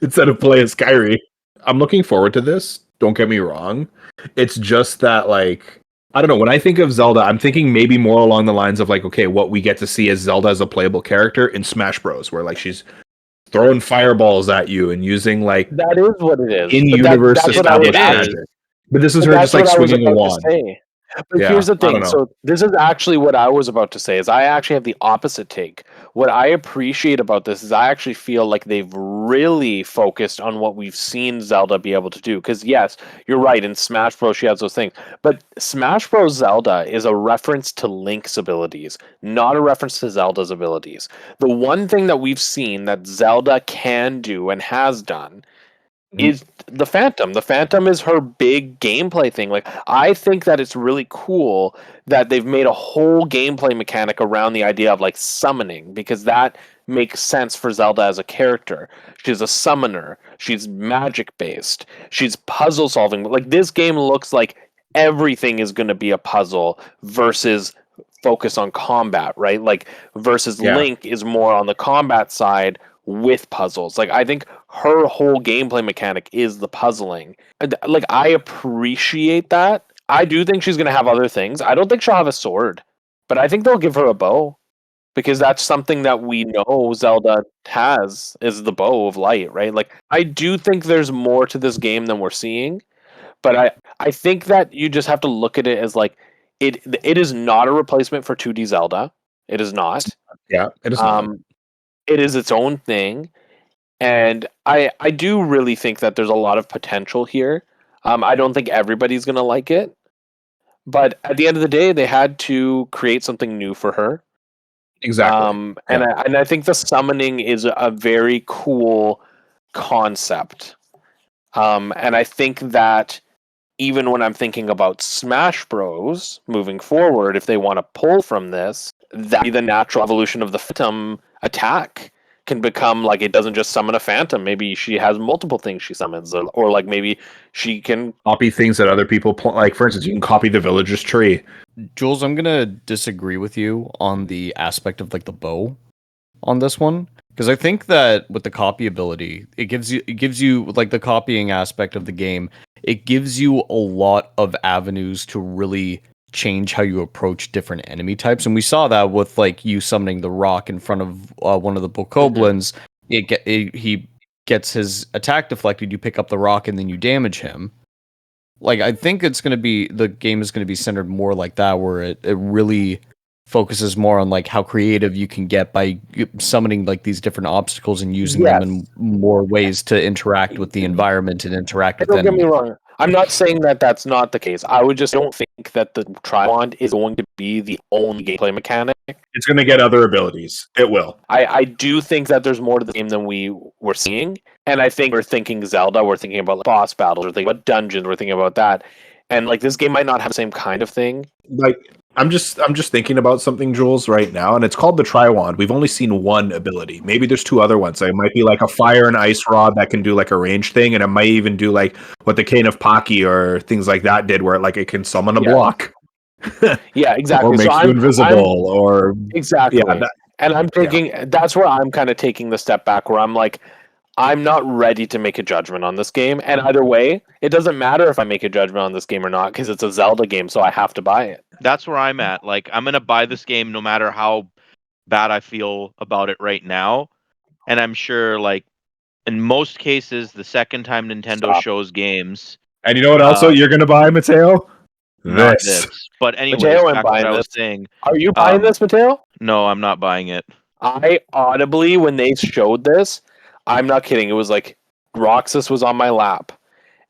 instead of play as Kairi. I'm looking forward to this. Don't get me wrong. It's just that, like, I don't know. When I think of Zelda, I'm thinking maybe more along the lines of like, okay, what we get to see as Zelda as a playable character in Smash Bros, where like she's throwing fireballs at you and using like That is what it is. But in-universe that's what I was It established is. magic. But this is But her just that's like what I was swinging a about to wand. say. But Yeah, here's the I don't thing. know. So this is actually what I was about to say is I actually have the opposite take. What I appreciate about this is I actually feel like they've really focused on what we've seen Zelda be able to do. Because yes, you're right, in Smash Bros. She has those things. But Smash Bros. Zelda is a reference to Link's abilities, not a reference to Zelda's abilities. The one thing that we've seen that Zelda can do and has done is the Phantom. The Phantom is her big gameplay thing. Like I think that it's really cool that they've made a whole gameplay mechanic around the idea of like summoning because that makes sense for Zelda as a character. She's a summoner. She's magic based. She's puzzle solving. Like this game looks like everything is going to be a puzzle versus focus on combat, right? Like versus Yeah. Link is more on the combat side with puzzles. Like I think her whole gameplay mechanic is the puzzling. Like I appreciate that. I do think she's gonna have other things. I don't think she'll have a sword, but I think they'll give her a bow. because that's something that we know Zelda has is the bow of light, right? Like I do think there's more to this game than we're seeing, but I think that you just have to look at it as like it is not a replacement for 2D Zelda. It is not. Yeah, it is not. It is its own thing, and I do really think that there's a lot of potential here. I don't think everybody's gonna like it, but at the end of the day, they had to create something new for her. Exactly. And Yeah. I think the summoning is a very cool concept. And I think that even when I'm thinking about Smash Bros. Moving forward, if they want to pull from this, that be the natural evolution of the Phantom attack can become like it doesn't just summon a Phantom. Maybe she has multiple things she summons, or like maybe she can Copy things that other people like. For instance, you can copy the villager's tree. Jules, I'm gonna disagree with you on the aspect of like the bow on this one, because I think that with the copy ability, it gives you like the copying aspect of the game. It gives you a lot of avenues to really change how you approach different enemy types, and we saw that with like you summoning the rock in front of one of the bokoblins. He gets his attack deflected. You pick up the rock and then you damage him. Like I think the game is gonna be centered more like that, where it really focuses more on like how creative you can get by summoning like these different obstacles and using them yes. in more ways to interact with the environment and interact with Don't get me enemies. wrong. I'm not saying that that's not the case. I would just don't think that the Triwand is going to be the only gameplay mechanic. It's going to get other abilities. It will. I do think that there's more to the game than we were seeing, and I think we're thinking Zelda, we're thinking about like, boss battles, we're thinking about dungeons, we're thinking about that, and like this game might not have the same kind of thing. Like I'm just thinking about something, Jules, right now, and it's called the Triwand. We've only seen one ability. Maybe there's two other ones. It might be like a fire and ice rod that can do like a range thing, and it might even do like what the Cane of Paki or things like that did, where like it can summon a Yeah. block. Yeah, exactly. Or makes you invisible, or exactly, yeah, that, and I'm thinking that's where I'm kind of taking the step back, where I'm like, I'm not ready to make a judgment on this game, and either way, it doesn't matter if I make a judgment on this game or not because it's a Zelda game, so I have to buy it. That's where I'm at. Like, I'm gonna buy this game no matter how bad I feel about it right now. And I'm sure, like, in most cases, the second time Nintendo Stop. shows games, and you know what? Also, you're gonna buy, Matteo. not This. this. But anyways, Matteo, I'm back to what buying I was this. saying. Are you buying this, Matteo? No, I'm not buying it. I audibly, when they showed this, I'm not kidding. It was like Roxas was on my lap,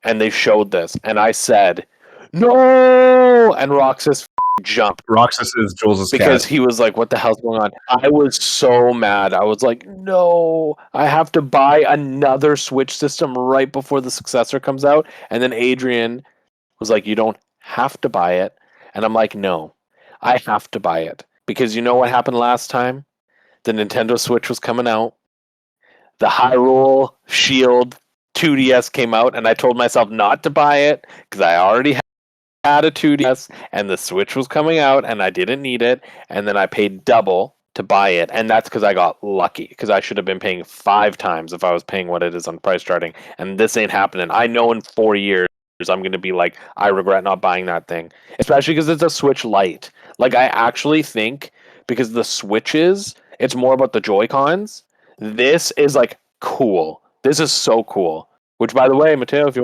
and they showed this, and I said, "No!" And Roxas jumped Roxas is Jules' because cat. he was like, "What the hell's going on?" I was so mad. I was like, "No! I have to buy another Switch system right before the successor comes out." And then Adrian was like, "You don't have to buy it," and I'm like, "No, I have to buy it because you know what happened last time? The Nintendo Switch was coming out. The Hyrule Shield 2DS came out, and I told myself not to buy it because I already had a 2DS, and the Switch was coming out, and I didn't need it. And then I paid double to buy it, and that's because I got lucky. Because I should have been paying 5 times if I was paying what it is on price charting. And this ain't happening. I know in 4 years I'm going to be like, I regret not buying that thing, especially because it's a Switch Lite. Like I actually think because the Switches, it's more about the Joy Cons. This is like cool. This is so cool. Which, by the way, Matteo, if you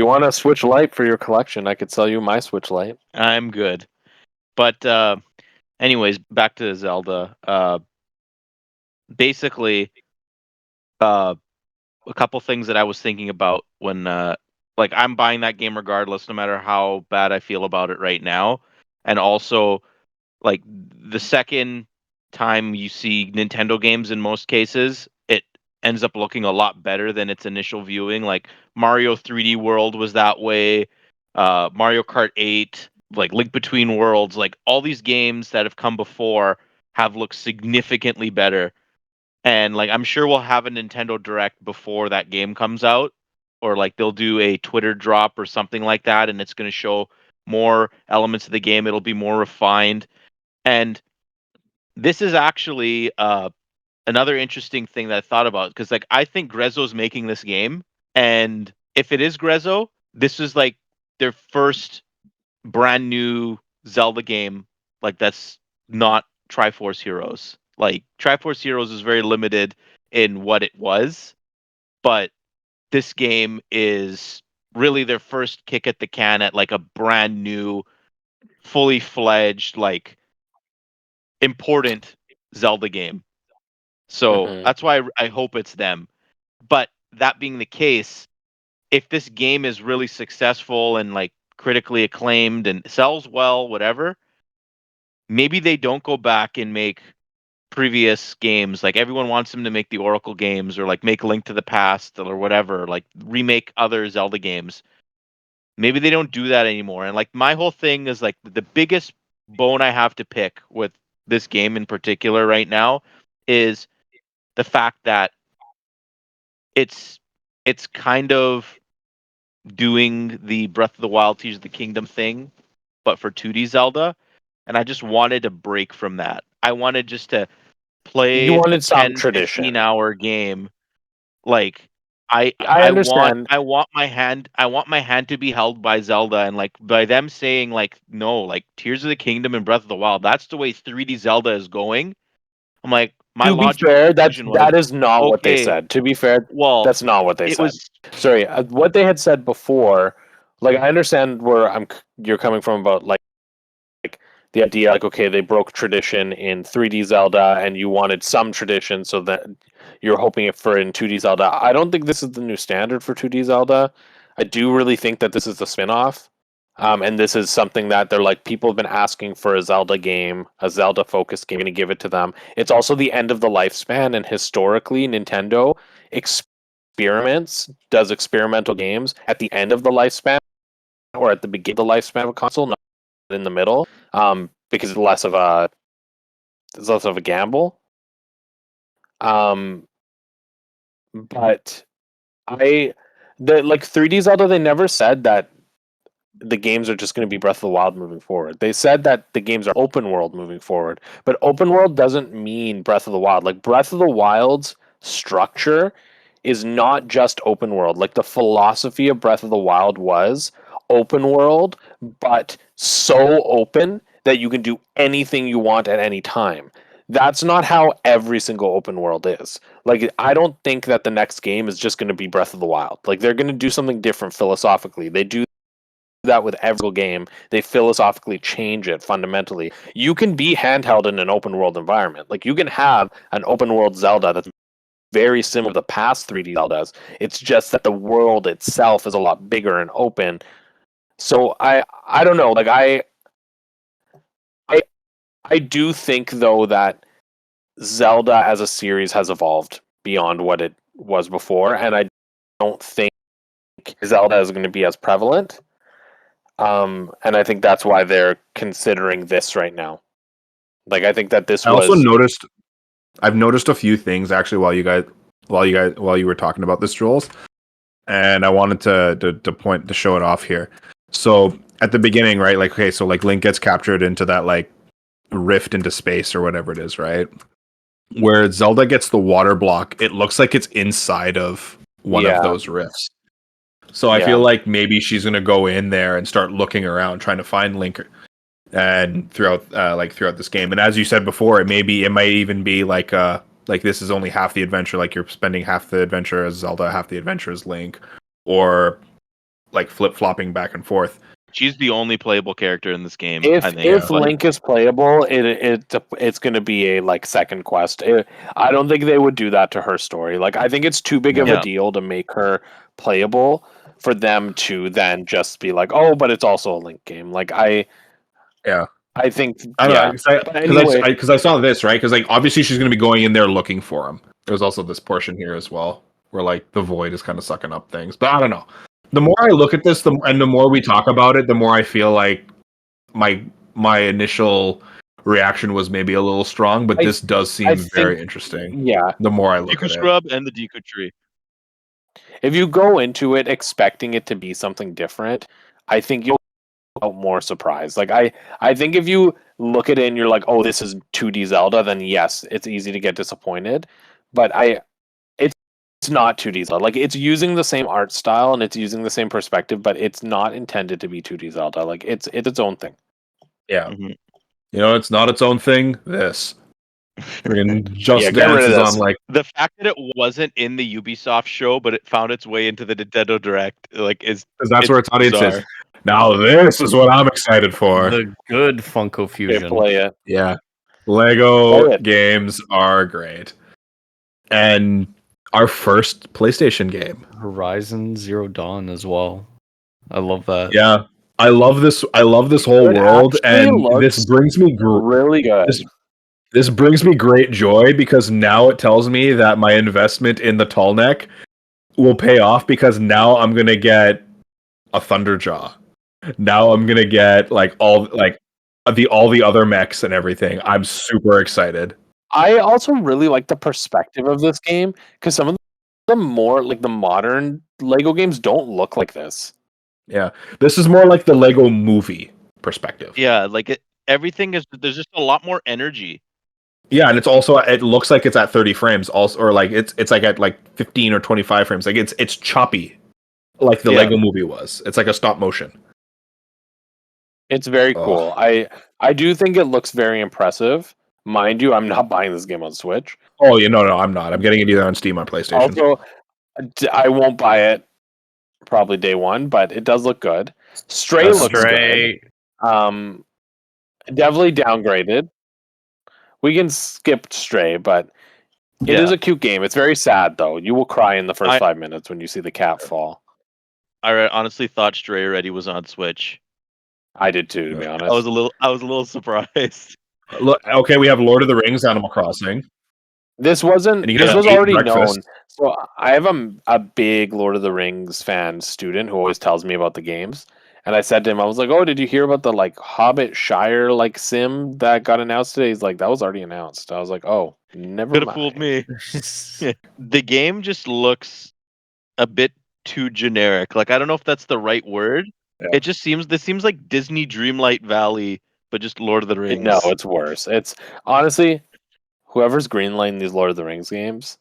want a Switch Lite for your collection, I could sell you my Switch Lite. I'm good. But anyways, back to Zelda. Basically, a couple things that I was thinking about when like I'm buying that game regardless, no matter how bad I feel about it right now. And also, like, the second time you see Nintendo games, in most cases, it ends up looking a lot better than its initial viewing. Like Mario 3D World was that way. Mario Kart 8, like Link Between Worlds, like all these games that have come before have looked significantly better. And like I'm sure we'll have a Nintendo Direct before that game comes out, or like they'll do a Twitter drop or something like that, and it's going to show more elements of the game. It'll be more refined. And this is actually another interesting thing that I thought about, because like I think Grezzo's making this game, and if it is Grezzo, this is like their first brand new Zelda game, like that's not Triforce Heroes. Like Triforce Heroes is very limited in what it was, but this game is really their first kick at the can at like a brand new, fully fledged, like important Zelda game. So Mhm. that's why I hope it's them. But that being the case, if this game is really successful and like critically acclaimed and sells well, whatever, maybe they don't go back and make previous games. Like everyone wants them to make the Oracle games or like make Link to the Past or whatever, like remake other Zelda games. Maybe they don't do that anymore. And like my whole thing is like the biggest bone I have to pick with this game in particular right now is the fact that it's it's kind of doing the Breath of the Wild Tears of the Kingdom thing, but for 2D Zelda. And I just wanted to break from that. I wanted just to You play a wanted some 10, 15 tradition. hour game. Like I I I want understand. I want my hand to be held by Zelda, and like by them saying like no, like Tears of the Kingdom and Breath of the Wild, that's the way 3D Zelda is going. I'm like my To be logical fair, conclusion was that is not what they okay, said. To be fair, well, that's not what they it said. was Sorry, what they had said before. Like I understand where you're coming from about like the idea like okay they broke tradition in 3D Zelda and you wanted some tradition so that you're hoping it for in 2D Zelda. I don't think this is the new standard for 2D Zelda. I do really think that this is the spin-off. And this is something that they're like people have been asking for a Zelda game, a Zelda focused game to give it to them. It's also the end of the lifespan and historically Nintendo does experimental games at the end of the lifespan or at the beginning of the lifespan of a console, not in the middle, because it's less of a gamble. Um, but I the like 3D Zelda, they never said that the games are just going to be Breath of the Wild moving forward. They said that the games are open world moving forward, but open world doesn't mean Breath of the Wild. Like Breath of the Wild's structure is not just open world. Like the philosophy of Breath of the Wild was open world, but so open that you can do anything you want at any time. That's not how every single open world is. Like I don't think that the next game is just going to be Breath of the Wild. Like they're going to do something different philosophically. They do that with every single game. They philosophically change it fundamentally. You can be handheld in an open world environment. Like you can have an open world Zelda that's very similar to the past 3D Zeldas. It's just that the world itself is a lot bigger and open. So I don't know. Like I I do think though that Zelda as a series has evolved beyond what it was before, and I don't think Zelda is going to be as prevalent. And I think that's why they're considering this right now. Like I think that this I also was noticed I've noticed a few things actually while you were talking about this, Jules, and I wanted to show it off here. So at the beginning, right? Like okay, so like Link gets captured into that like rift into space or whatever it is, right? Where Zelda gets the water block, it looks like it's inside of one of yeah, those rifts. So I feel yeah. like maybe she's gonna go in there and start looking around, trying to find Link, and throughout this game. And as you said before, it might even be like this is only half the adventure. Like you're spending half the adventure as Zelda, half the adventure as Link, or like flip flopping back and forth. she's the only playable character in this game, I think. If Yeah, Like Link is playable, it's going to be a like second quest. I don't think they would do that to her story. Like I think it's too big of no, a yeah. deal to make her playable for them to then just be like, oh, but it's also a Link game. Like yeah. I think I don't know yeah. because But anyway, I saw this right because like obviously she's going to be going in there looking for him. There's also this portion here as well where like the void is kind of sucking up things. But I don't know. The more I look at this, and the more we talk about it, the more I feel like my my initial reaction was maybe a little strong, but I this does I seem think very interesting. yeah. The more I look Deku at it, Scrub and the Deku Tree. If you go into it expecting it to be something different, I think you'll be more surprised. Like I think if you look at it and you're like, oh, this is 2D Zelda, then yes, it's easy to get disappointed. But it's not 2D Zelda. Like it's using the same art style and it's using the same perspective, but it's not intended to be 2D Zelda. Like it's its own thing. yeah, Hmm. you know, it's not its own thing. This, Freaking Just Yeah, get Dance rid of is this. on like The fact that it wasn't in the Ubisoft show, but it found its way into the Nintendo Direct, like, is because that's where its audience is. bizarre. Now this is what I'm excited for. The good Funko Okay, Fusion. play it. Yeah, Lego Play it. games are great, and our first PlayStation game. Horizon Zero Dawn as well. I love that. Yeah, I love this. I love this whole It world, actually and this looks brings me really good. this brings me great joy because now it tells me that my investment in the tall neck will pay off because now I'm gonna get a Thunderjaw. Now I'm gonna get all the other mechs and everything. I'm super excited. I also really like the perspective of this game because some of the more like the modern Lego games don't look like this. Yeah, this is more like the Lego movie perspective. Yeah, like everything is. There's just a lot more energy. Yeah, and it looks like it's at 30 frames also, or like it's like at like 15 or 25 frames. Like it's choppy, like the Yeah. Lego movie was. It's like a stop motion. It's very Oh. cool. I do think it looks very impressive. Mind you, I'm not buying this game on Switch. Oh, yeah, no, I'm not. I'm getting it either on Steam or PlayStation. Also, I won't buy it probably day one, but it does look good. Stray looks good. Definitely downgraded. We can skip Stray, but it is a cute game. It's very sad though. You will cry in the first 5 minutes when you see the cat fall. I honestly thought Stray already was on Switch. I did too, to be honest. I was a little surprised. Look, okay, we have Lord of the Rings, Animal Crossing. This wasn't. And you This guys was ate already breakfast. known. So I have a big Lord of the Rings fan student who always tells me about the games. And I said to him, I was like, "Oh, did you hear about the like Hobbit Shire like sim that got announced today?" He's like, "That was already announced." I was like, "Oh, never Could have mind." fooled me. The game just looks a bit too generic. Like, I don't know if that's the right word. Yeah. It just seems like Disney Dreamlight Valley, but just Lord of the Rings. No, it's worse. It's honestly, whoever's greenlighting these Lord of the Rings games,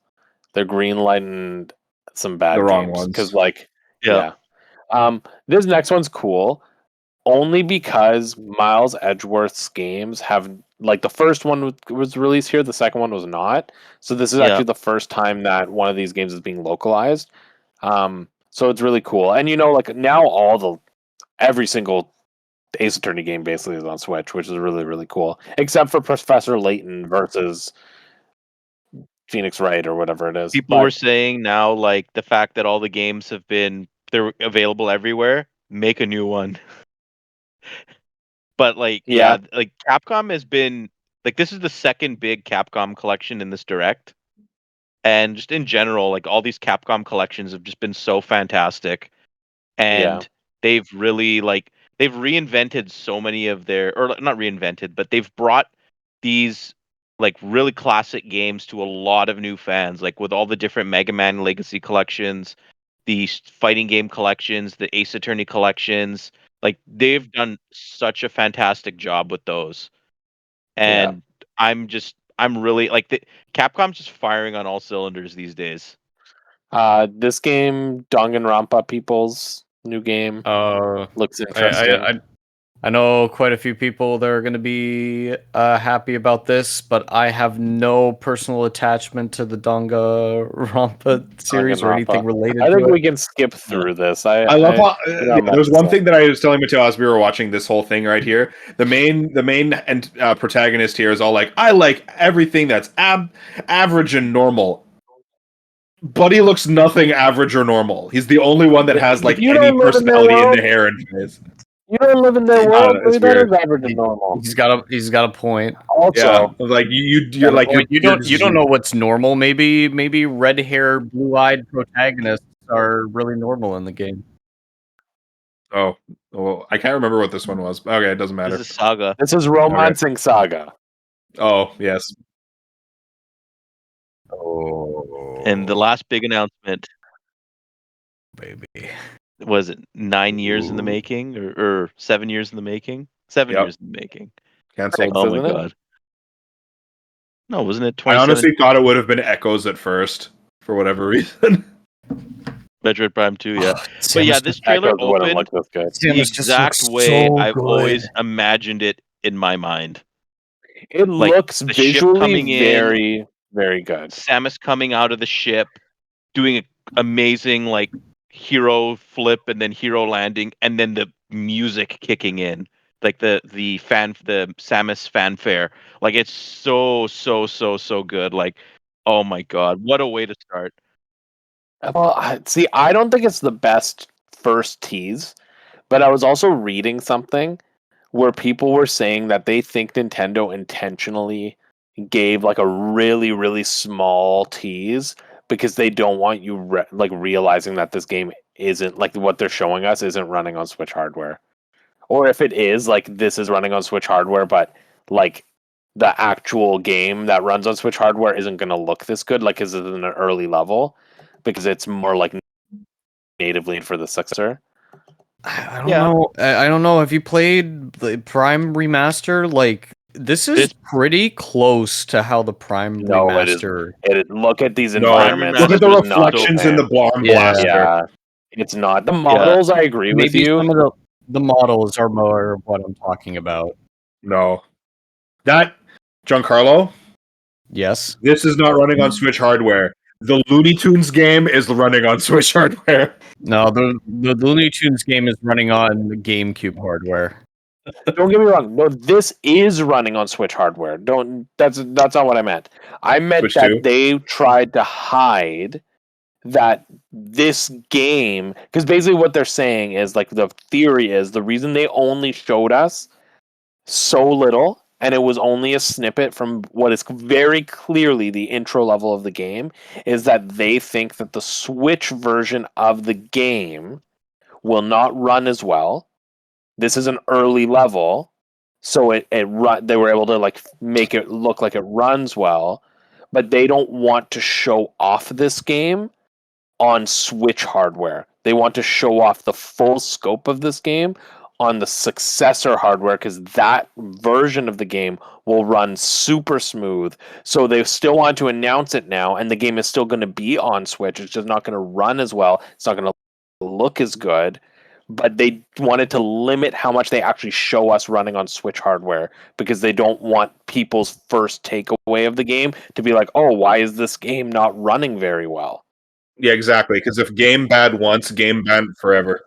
they're greenlighting some bad The wrong games ones. because, like, Yeah. this next one's cool only because Miles Edgeworth's games have like the first one was released here, the second one was not. So this is Yeah. actually the first time that one of these games is being localized. So it's really cool, and like now every single Ace Attorney game basically is on Switch, which is really, really cool. Except for Professor Layton versus Phoenix Wright or whatever it is. People were saying now, like, the fact that all the games they're available everywhere, make a new one. But like, like Capcom has been like, this is the second big Capcom collection in this direct. And just in general, like, all these Capcom collections have just been so fantastic. And they've really they've reinvented so many of or not reinvented, but they've brought these like really classic games to a lot of new fans, like with all the different Mega Man Legacy collections, the fighting game collections, the Ace Attorney collections. Like, they've done such a fantastic job with those. And I'm really like, Capcom's just firing on all cylinders these days. This game, Danganronpa People's new game, looks interesting. I know quite a few people that are going to be happy about this, but I have no personal attachment to the Danganronpa series or anything related to it. I think we can skip through this. I love how there's one thing that I was telling Matteo as we were watching this whole thing right here. The main and protagonist here is all like, I like everything that's average and normal. Buddy looks nothing average or normal. He's the only one that has like any personality in the hair and face. You don't live in their world. Maybe that is average and normal. He's got a point. Also, like you're like you don't know what's normal. Maybe red hair, blue eyed protagonists are really normal in the game. Oh, well, I can't remember what this one was. Okay, it doesn't matter. This is Saga. This is Romancing Saga. Oh, yes. Oh. And the last big announcement, baby. Was it 9 years in the making or 7 years in the making? 7 years in the making. Canceled. Oh my god. No, wasn't it 27? I honestly thought it would have been Echoes at first, for whatever reason. Metroid Prime 2, yeah. But yeah, this trailer opened the exact way I've always imagined it in my mind. It Like, looks the ship visually coming in, very, very good. Samus coming out of the ship, doing an amazing like hero flip and then hero landing, and then the music kicking in, like the Samus fanfare. Like it's so good. Like, oh my god, what a way to start. Well, see, I don't think it's the best first tease, but I was also reading something where people were saying that they think Nintendo intentionally gave like a really, really small tease because they don't want you like realizing that this game isn't like what they're showing us isn't running on Switch hardware. Or if it is, like this is running on Switch hardware, but like the actual game that runs on Switch hardware isn't going to look this good, like is it in an early level because it's more like natively for the successor. I don't Yeah. know. I don't know. Have you played the Prime Remaster? Like, this is It's- pretty close to how the Prime No, it is. Remaster. Look at these No, environments. look at the Remaster is reflections so in the bad. bomb Yeah. blaster. Yeah, it's not. The models, I agree with Maybe you. some of the models are more what I'm talking about. No, that Giancarlo. Yes. This is not running on Switch hardware. The Looney Tunes game is running on Switch hardware. No, the Looney Tunes game is running on the GameCube hardware. Don't get me wrong. No, this is running on Switch hardware. Don't. That's not what I meant. I meant Switch that 2? they tried to hide that this game, because basically what they're saying is like the theory is the reason they only showed us so little and it was only a snippet from what is very clearly the intro level of the game is that they think that the Switch version of the game will not run as well. This is an early level, so they were able to like make it look like it runs well, but they don't want to show off this game on Switch hardware. They want to show off the full scope of this game on the successor hardware because that version of the game will run super smooth. So they still want to announce it now, and the game is still going to be on Switch. It's just not going to run as well. It's not going to look as good. But they wanted to limit how much they actually show us running on Switch hardware because they don't want people's first takeaway of the game to be like, oh, why is this game not running very well? Yeah, exactly. Because if game bad once, game bad forever.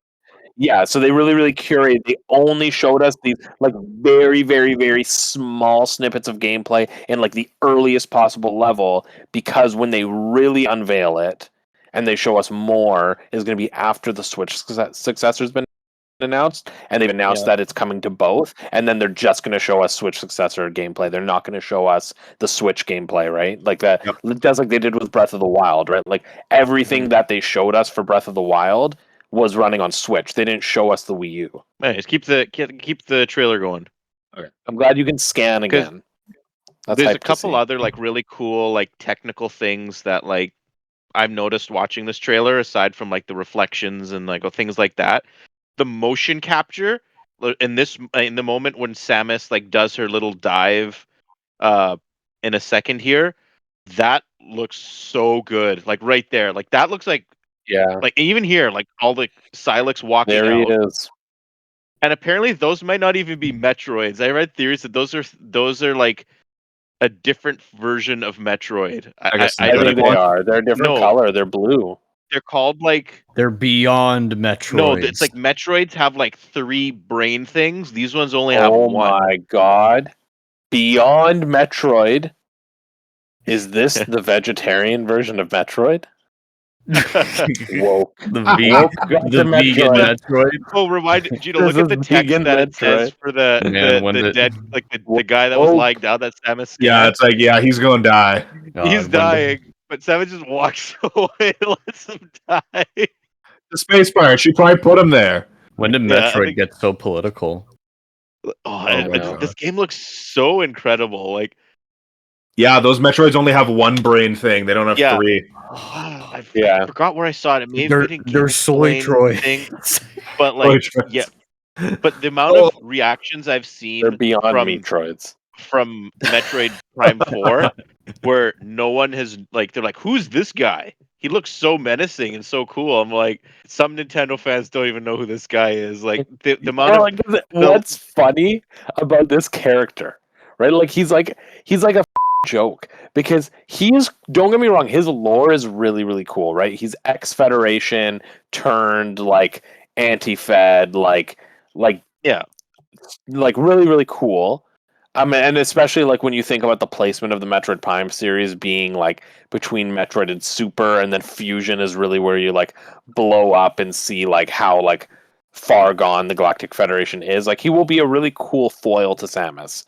Yeah, so they really, really curated. They only showed us these like very, very, very small snippets of gameplay in like the earliest possible level because when they really unveil it and they show us more is going to be after the Switch successor's been announced, and they've announced that it's coming to both, and then they're just going to show us Switch successor gameplay. They're not going to show us the Switch gameplay, right? Like that. Yep. That's like they did with Breath of the Wild, right? Like everything that they showed us for Breath of the Wild was running on Switch. They didn't show us the Wii U. Nice. Keep the trailer going. I'm glad you can scan 'Cause again. That's There's a hype to couple see. other like really cool like technical things that like I've noticed watching this trailer aside from like the reflections and like things like that. The motion capture in the moment when Samus like does her little dive uh in a second here, that looks so good. Like right there. Like that looks Yeah, like even here like all the Silex walking there he out. is. And apparently those might not even be Metroids. I read theories that those are like a different version of Metroid. I guess I Infinite think they One? are. They're a different No, color. They're blue. they're called like They're beyond no, Metroids. it's like Metroids have like 3 brain things. These ones only have Oh 1. my god. Beyond Metroid. Is this the vegetarian version of Metroid? Woke. the Woke got the vegan Metroid. Metroid. Oh, remind Gino, This look at the is text vegan that it says Metroid. for the Man, when the the dead like the guy that was Woke. lying down that Samus Yeah, scanned. it's like, yeah, he's going to die. He's when dying, but Samus just walks away and lets him die. The space pirate, she probably put him there. when did Yeah, I Metroid think get so political? my God. this game looks so incredible. Like Yeah, those Metroids only have one brain thing. They don't have Yeah. 3. I Yeah. forgot where I saw it. It may have They're been in they're Game soy Explain thing, droids. but like Metroids. yeah, but the amount Oh. of reactions I've They're seen beyond from Metroids. Metroid Prime 4 where no one has like they're like, who's this guy? He looks so menacing and so cool. I'm like, some Nintendo fans don't even know who this guy is. Like the amount Well, of what's funny about this character, right? Like he's like a joke because don't get me wrong, his lore is really really cool, right? He's ex-Federation turned like anti-Fed, like Yeah. really really cool. And especially like when you think about the placement of the Metroid Prime series being like between Metroid and Super, and then Fusion is really where you like blow up and see like how like far gone the Galactic Federation is. Like he will be a really cool foil to Samus.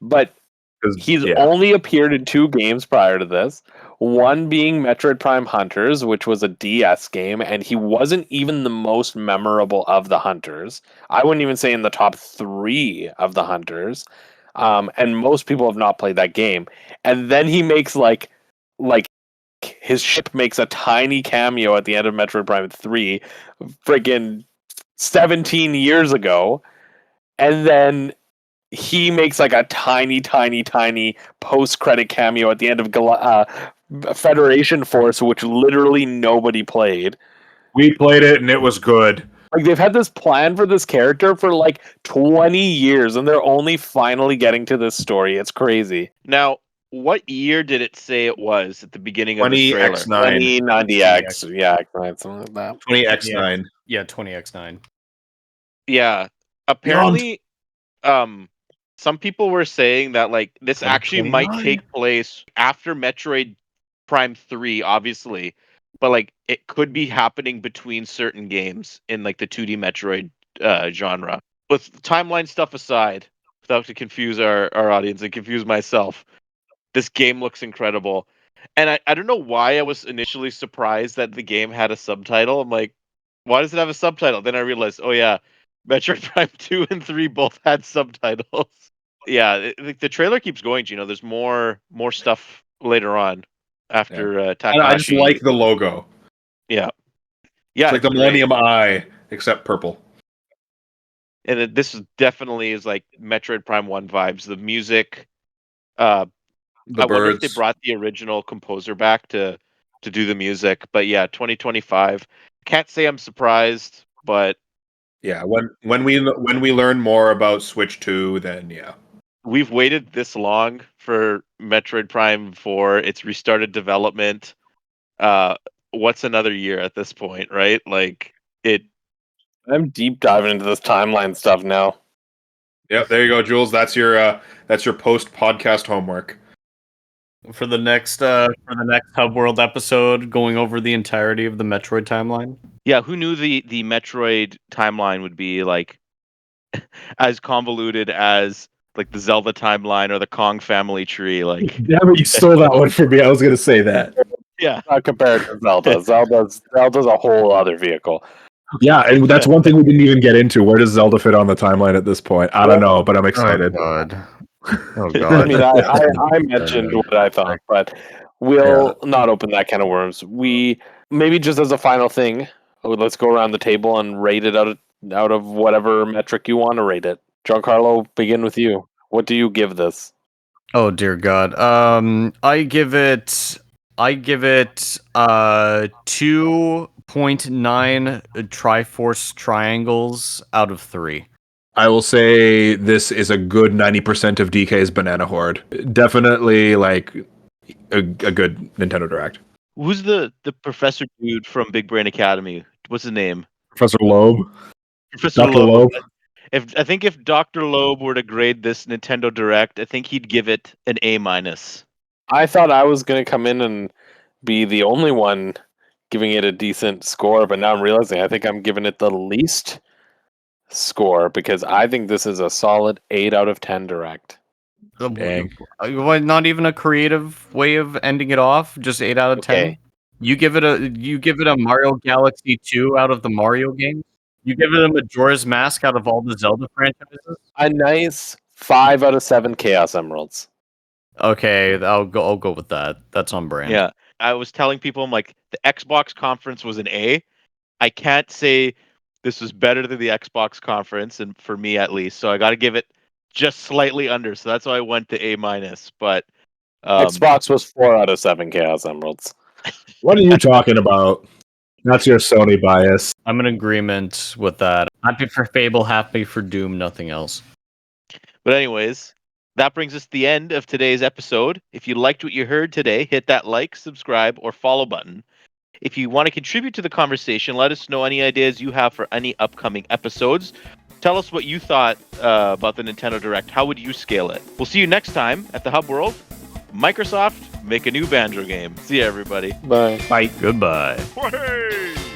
But he's only appeared in 2 games prior to this. One being Metroid Prime Hunters, which was a DS game, and he wasn't even the most memorable of the Hunters. I wouldn't even say in the top 3 of the Hunters. And most people have not played that game. And then he makes like his ship makes a tiny cameo at the end of Metroid Prime 3, friggin' 17 years ago. And then he makes like a tiny post-credit cameo at the end of Federation Force, which literally nobody played. We played it and it was good. Like they've had this plan for this character for like 20 years, and they're only finally getting to this story. It's crazy. Now, what year did it say it was at the beginning of the trailer? 20X9. 2090X, yeah, something like that. 20X9. Yeah, 20X9. Yeah. Apparently, some people were saying that like this actually might take place after Metroid Prime 3, obviously, but like it could be happening between certain games in like the 2D Metroid genre. With timeline stuff aside, without to confuse our audience and confuse myself, this game looks incredible. And I don't know why I was initially surprised that the game had a subtitle. I'm like, why does it have a subtitle? Then I realized, oh yeah, Metroid Prime 2 and 3 both had subtitles. Yeah, the trailer keeps going, Gino. There's more stuff later on after Takashi. I just like the logo. Yeah. It's like the Millennium Eye, except purple. And this definitely is like Metroid Prime 1 vibes. The music, The I birds. wonder if they brought the original composer back to do the music. But yeah, 2025. Can't say I'm surprised, but yeah, when we learn more about Switch 2, then yeah. We've waited this long for Metroid Prime 4. It's restarted development. What's another year at this point, right? Like it. I'm deep diving into this timeline stuff now. Yep, there you go, Jules. That's your post podcast homework. For the next Hub World episode, going over the entirety of the Metroid timeline. Yeah, who knew the Metroid timeline would be like as convoluted as like the Zelda timeline or the Kong family tree? Like, damn it, you stole that one from me. I was gonna say that. Yeah, not compared to Zelda. Zelda's a whole other vehicle. Yeah, and that's one thing we didn't even get into. Where does Zelda fit on the timeline at this point? I don't know, but I'm excited. Oh god. Oh I god. mean, I mentioned what I thought, but we'll not open that can of worms. We maybe just as a final thing, let's go around the table and rate it out of whatever metric you want to rate it. Giancarlo, begin with you. What do you give this? Oh dear god. I give it 2.9 Triforce triangles out of 3. I will say this is a good 90% of DK's Banana Horde. Definitely like a good Nintendo Direct. Who's the professor dude from Big Brain Academy? What's his name? Professor Loeb. Professor Dr. Loeb. Loeb. If Dr. Loeb were to grade this Nintendo Direct, I think he'd give it an A-. I thought I was going to come in and be the only one giving it a decent score, but now I'm realizing I think I'm giving it the least score because I think this is a solid 8 out of 10 Direct. Dang. Not even a creative way of ending it off. Just 8 out of 10. Okay. You give it a Mario Galaxy 2 out of the Mario games. You give it a Majora's Mask out of all the Zelda franchises. A nice 5 out of 7 Chaos Emeralds. Okay, I'll go with that. That's on brand. Yeah, I was telling people, I'm like, the Xbox conference was an A. I can't say this was better than the Xbox conference, and for me at least. So I got to give it just slightly under. So that's why I went to A-. But Xbox was 4 out of 7 Chaos Emeralds. What are you talking about? That's your Sony bias. I'm in agreement with that. Happy for Fable, happy for Doom, nothing else. But anyways, That brings us to the end of today's episode. If you liked what you heard today, hit that like, subscribe, or follow button. If you want to contribute to the conversation, let us know any ideas you have for any upcoming episodes. Tell us what you thought about the Nintendo Direct. How would you scale it? We'll see you next time at the Hub World. Microsoft, make a new Banjo game. See ya, everybody. Bye. Bye. Goodbye. Hey!